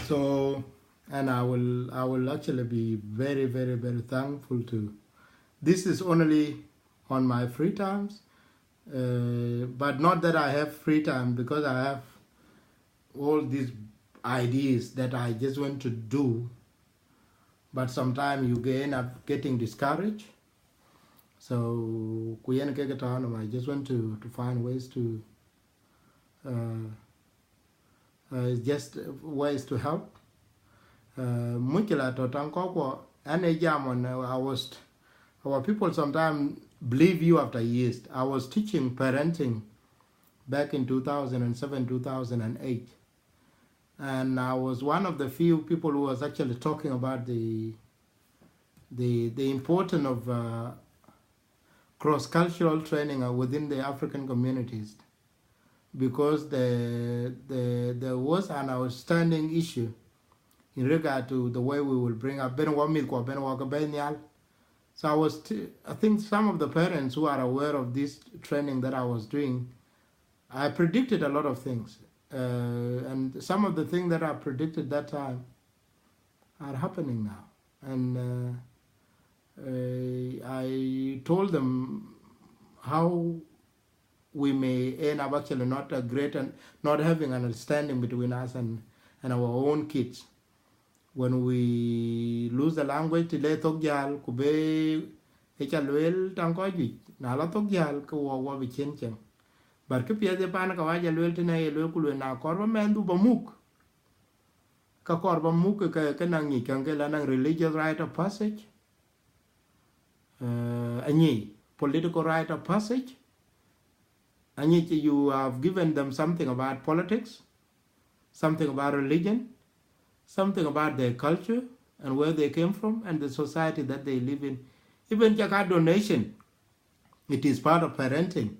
So, and I will actually be very, very, very thankful to. This is only on my free times, but not that I have free time, because I have all these ideas that I just want to do, but sometimes you end up getting discouraged. So I just want to find ways to just ways to help. Our people sometimes believe you after years. I was teaching parenting back in 2007, 2008. And I was one of the few people who was actually talking about the importance of cross-cultural training within the African communities, because there was an outstanding issue in regard to the way we will bring up. So I think some of the parents who are aware of this training that I was doing, I predicted a lot of things. And some of the things that I predicted that time are happening now. And I told them how we may end up actually not a great and not having an understanding between us and our own kids. When we lose the language, to let Togyal, Kube, Echalwell, Tankoji, Nala Togyal, Kawa Vichenchen. But Kapia the Panakawaja Lweltina, Lokulu, and our Korba Mandu Bamuk. Kakorba Muk, Kanangi, Kangelan, religious rite of passage. Any political rite of passage. And yet you have given them something about politics, something about religion, something about their culture and where they came from and the society that they live in even jaka donation, it is part of parenting.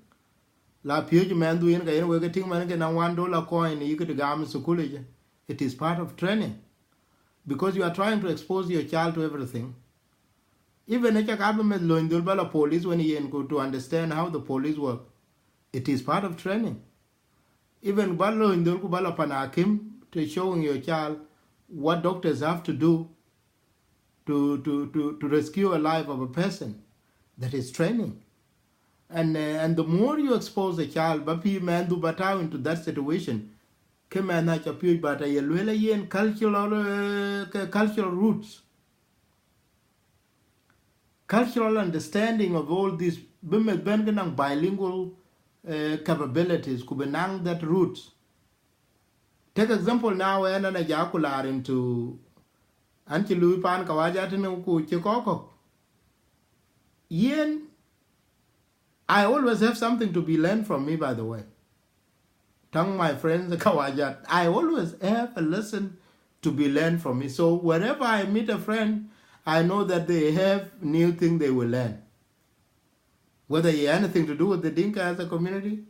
La pure man doing ga yen we getting man get $1 coin you get gam school. It is part of training because you are trying to expose your child to everything. Even if you government law in the police when you go to understand how the police work, it is part of training. Even Balo in the Bala Panakim to showing your child what doctors have to do to rescue a life of a person. That is training. And the more you expose the child, Bapi man do batao into that situation, Kemana Chapu Bata Yelwela yen cultural roots. Cultural understanding of all these bilingual capabilities could be that roots. Take example now, and an ejacular into Anti Louis Pan Kawajatinu Chikoko. Yen, I always have something to be learned from me, by the way. Tell my friends, the Kawajat, I always have a lesson to be learned from me. So wherever I meet a friend, I know that they have new things they will learn. Whether it has anything to do with the Dinka as a community,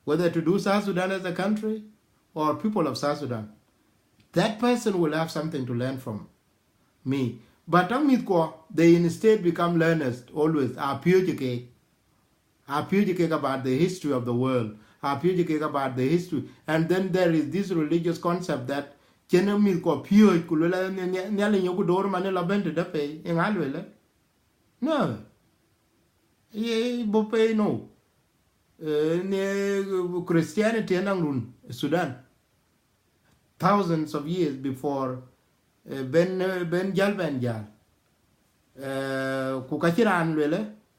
whether to do South Sudan as a country, or people of South Sudan, that person will have something to learn from me. But they instead become learners always. Are pure about the history of the world, are pure about the history. And then there is this religious concept that no. No. Christianity in Sudan, thousands of years before Ben Jal.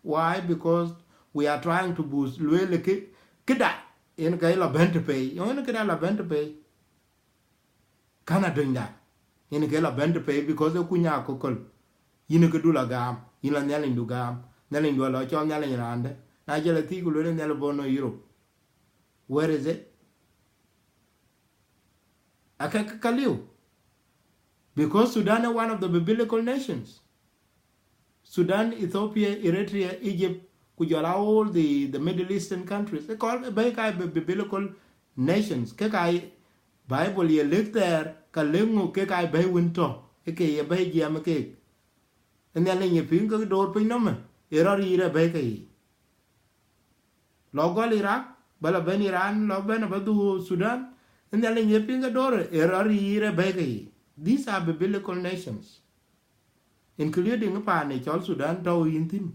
Why? Because we are trying to boost Kida in Kaila Bentapay. You want to get a Bentapay? Cannot do that. In Kaila Bentapay because of Kunya Kokol. Yinikadula Gam, Yilan du Gam, Nelling Dwella, John Nelling Rand, Nigel Tiku in Nelabono, Europe. Where is it? Akakaliu. Because Sudan is one of the biblical nations. Sudan, Ethiopia, Eritrea, Egypt, could you allow all the Middle Eastern countries? They call it biblical nations. Kekai Bible ye live there, Kalingu Kekai Bay Winto, Eke Bay Giamake. And then you finger door pinoma, Error Bakery. Logol Iraq, Balaban Iran, Loban Abadu Sudan, and then you finger door, Error Bakery. These are biblical nations, including a Panich, all Sudan, Tau Intin.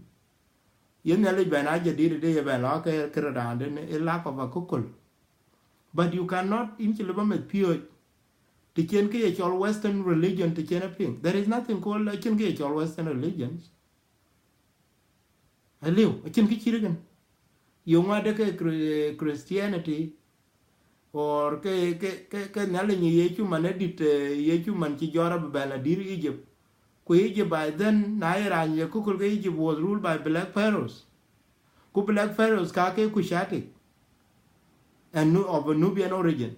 Yenali Banaja did a day of a lock and a lack of a cockle. But you cannot inchilibam pure to change all Western religion to change. There is nothing called a change all Western religions. I live a chinkichirigan. You want Christianity or Nalin Yechuman edit Yechuman Chijora Baladir Egypt. Egypt by then, Naira and Yakukul Egypt was ruled by black pharaohs. Black pharaohs, Kake Kushatik, and of a Nubian origin.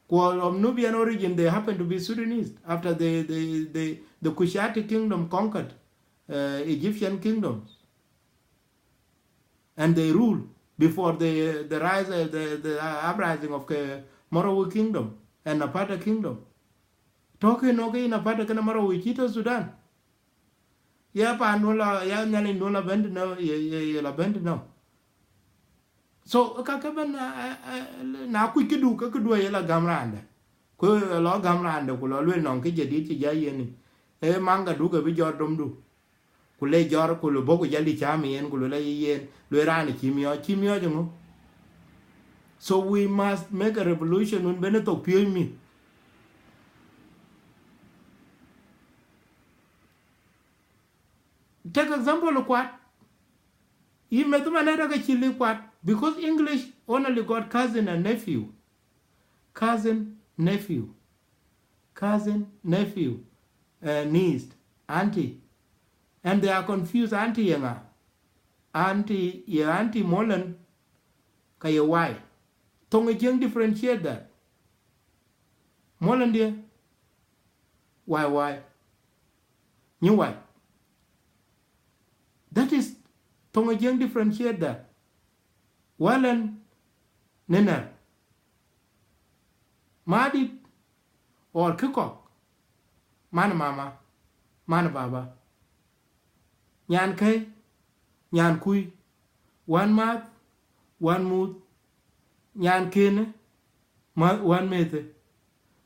Of Nubian origin, they happen to be Sudanese after the Kushatik kingdom conquered Egyptian kingdoms. And they ruled before the rise, the uprising of the Morowi kingdom and Napata kingdom. Talking okay in a part of Kanamara Wichita, Sudan. Ya Panola, ya Nalindula bend no, ya bend no. So, Kakaban now quick do Kakudua Gamranda. Ko a log Gamranda, could always non Kijadi Jayani. A manga duka with your dumdu. Kule Jor Kuluboku Yali Chami and Kulula Yen, Lurani Chimio. So we must make a revolution when Beneto pure me. Take example of what? You met what? Because English only got cousin and nephew. Cousin, nephew. Cousin, nephew. Niece, auntie. And they are confused, auntie yanga. Auntie, your auntie Molan, kaya why? Tonga Jieng differentiate that. Molan dear. Why? New why? That is, Thong Jieng differentiate that. Walen Nina, Madit or Kikok, Mana Mama, Mana Baba, Nyan Kai, Nyan Kui, one mat, one mood, Nyan Kin, one method.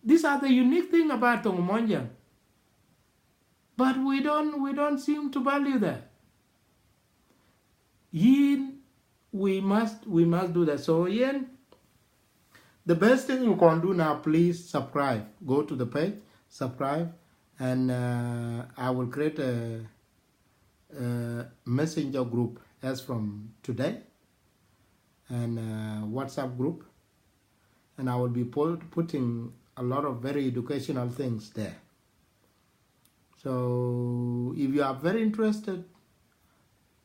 These are the unique thing about Thong Monjang. But we don't seem to value that. We must do that. So Ian, the best thing you can do now, please subscribe. Go to the page, subscribe, and I will create a messenger group as from today, and WhatsApp group, and I will be putting a lot of very educational things there. So if you are very interested,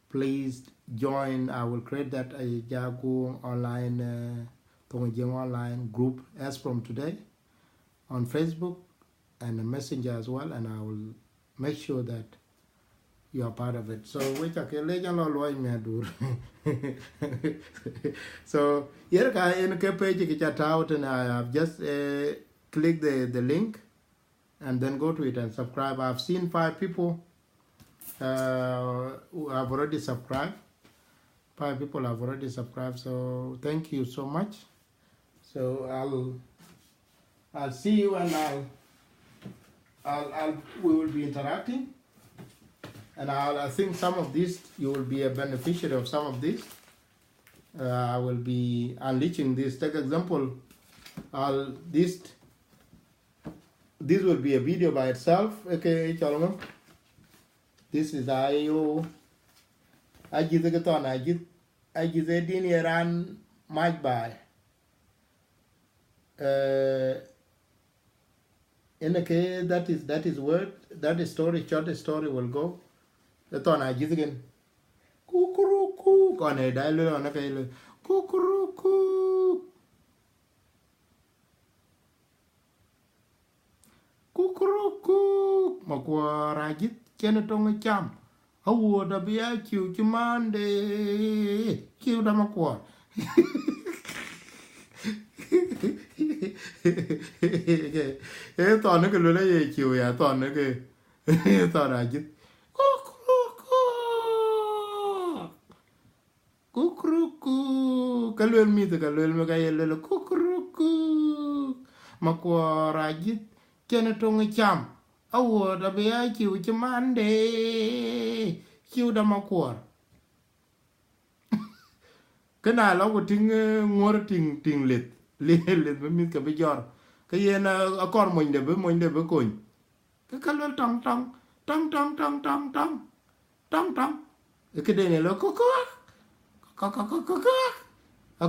please join. I will create that Jago online, Thong Jieng online group as from today on Facebook and Messenger as well, and I will make sure that you are part of it. So which I can let you So here in the page get out, and I have just click the link and then go to it and subscribe. I've seen 5 people who have already subscribed. 5 people have already subscribed. So thank you so much. So I'll see you, and we will be interacting. And I think some of this, you will be a beneficiary of some of this. I will be unleashing this. Take example, this will be a video by itself. Okay, Chalman. This is I give the guitar. I give the dinner and mic by. In a case that is word, that is story, short story will go. The ton I give again. Kukuruku on a dialogue on a kale. Kukuruku. Kukuruku. Makwarajit Kenatong Cham. How would I be a cute Monday? Kill the Makwar. I thought I could lay you. I thought I thought I did. Kukuruku. Kalwel mi the Kalwel Magayel Kukuruku. Makwarajit Kenatong Cham. A word of a cute Monday. Kill the Makwar. Cái này nó có tiếng ngor tiếng liệt với mình cái bây giờ cái gì là con mình để với cồn cái luôn trong cái đây này nó có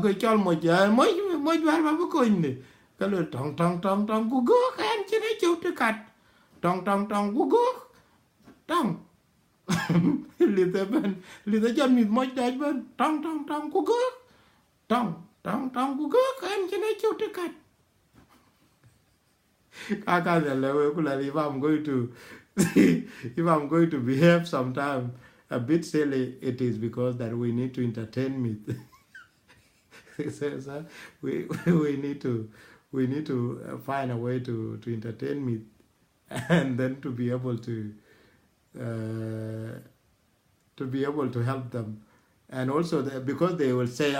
cái cho một giờ mới vào với cồn này cái luôn trong của gốc anh chỉ thấy chịu tự cắt trong của gốc trong Lita cho mình mới đấy bên trong của gốc trong của gốc em chỉ nói chút cắt I can't if I'm going to behave sometime a bit silly, it is because that we need to entertain me. So we need to find a way to entertain me, and then to be able to help them, and also because they will say,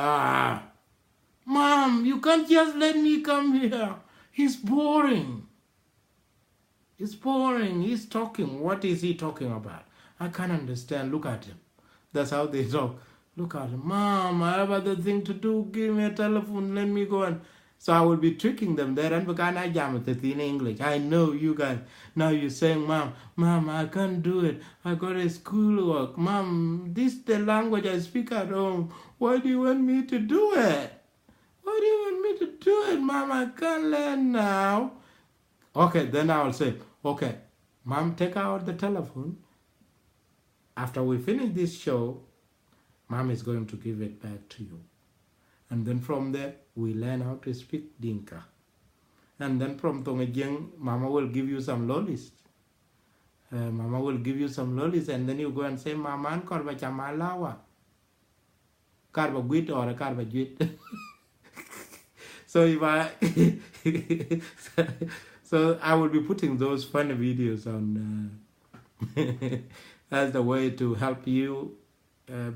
Mom, you can't just let me come here. He's boring. He's boring. He's talking. What is he talking about? I can't understand. Look at him. That's how they talk. Look at him. Mom, I have other thing to do. Give me a telephone. Let me go. And so I will be tricking them there. And because I jam it in English. I know you guys. Now you're saying, Mom, I can't do it. I got a schoolwork. Mom, this is the language I speak at home. Why do you want me to do it? Why do you want me to do it, Mom? I can't learn now. Okay, then I will say, okay, Mom, take out the telephone. After we finish this show, Mom is going to give it back to you. And then from there, we learn how to speak Dinka. And then from Thong Jieng, Mama will give you some lollies. Mama will give you some lollies, and then you go and say, Mama, and korba chamalawa. Karba gwit or a karba gwit. So if I, so I will be putting those funny videos on as the way to help you,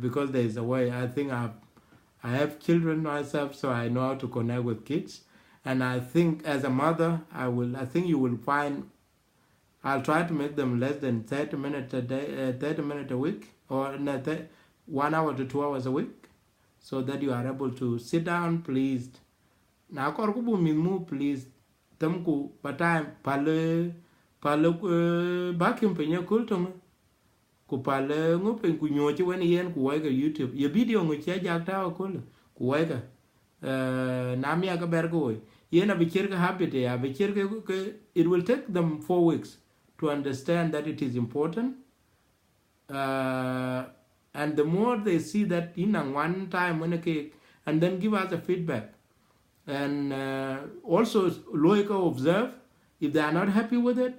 because there is a way. I think I have children myself, so I know how to connect with kids, and I think as a mother, I think you will find. I'll try to make them less than 30 minutes a day, 30 minutes a week, or 1 hour to 2 hours a week, so that you are able to sit down, pleased. Now, korkubu mimu please. Tamku patime pale bakim penye kultum ku pale ngupen ku nyochi wen yen ku wega YouTube. Ye video nguchi jakta okul ku wega namia ka bergo. Yen abichirka habit ya abichirka it will take them 4 weeks to understand that it is important. And the more they see that in one time when a cake, and then give us a feedback. And also loika observe if they are not happy with it,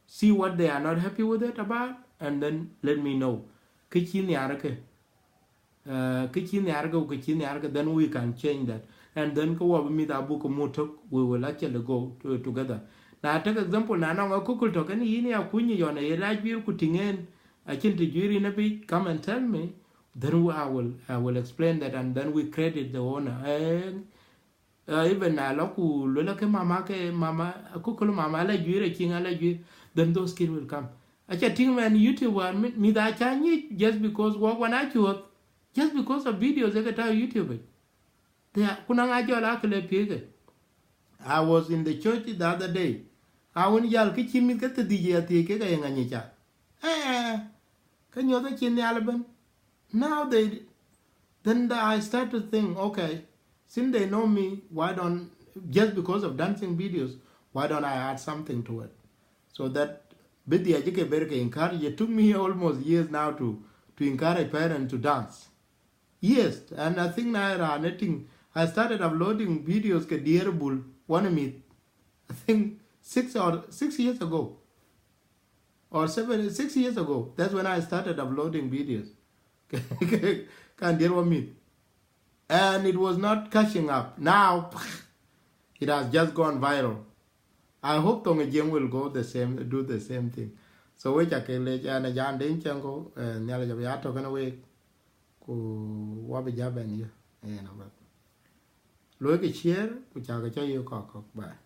see what they are not happy with it about, and then let me know. Then we can change that, and then we will actually go together. Now take example na nga kukul tokani yini ya kunyi yona yerajbir kutingen achinti juri nabi, come and tell me, then I will explain that, and then we credit the owner. Even na loku lola ke mama kukulu mama la jure kinga la jure, then those kids will come. Acha ting man YouTube one me da chanyi just because wana chuot, just because of videos they get on YouTube. There kuna ngajo la kle pige. I was in the church the other day. I won yal ke chimi ke te DJ ati ke ga ngani cha. Can you the chin alban? Now I start to think, okay, since they know me, why don't, just because of dancing videos, why don't I add something to it? So that Bidi Ajike Berke encourage, it took me almost years now to encourage parents to dance. Yes, and I think now I started uploading videos ke dear bull one of me, I think 6 years ago. Or 6 years ago. That's when I started uploading videos. Can dear me. And it was not catching up. Now, it has just gone viral. I hope Thong Jieng will do the same thing. So we check and Jan Ding Chango, Nyala Jabiato can away, ku Wabi Jaban here. Look at cheer, which I can tell you cock. Bye.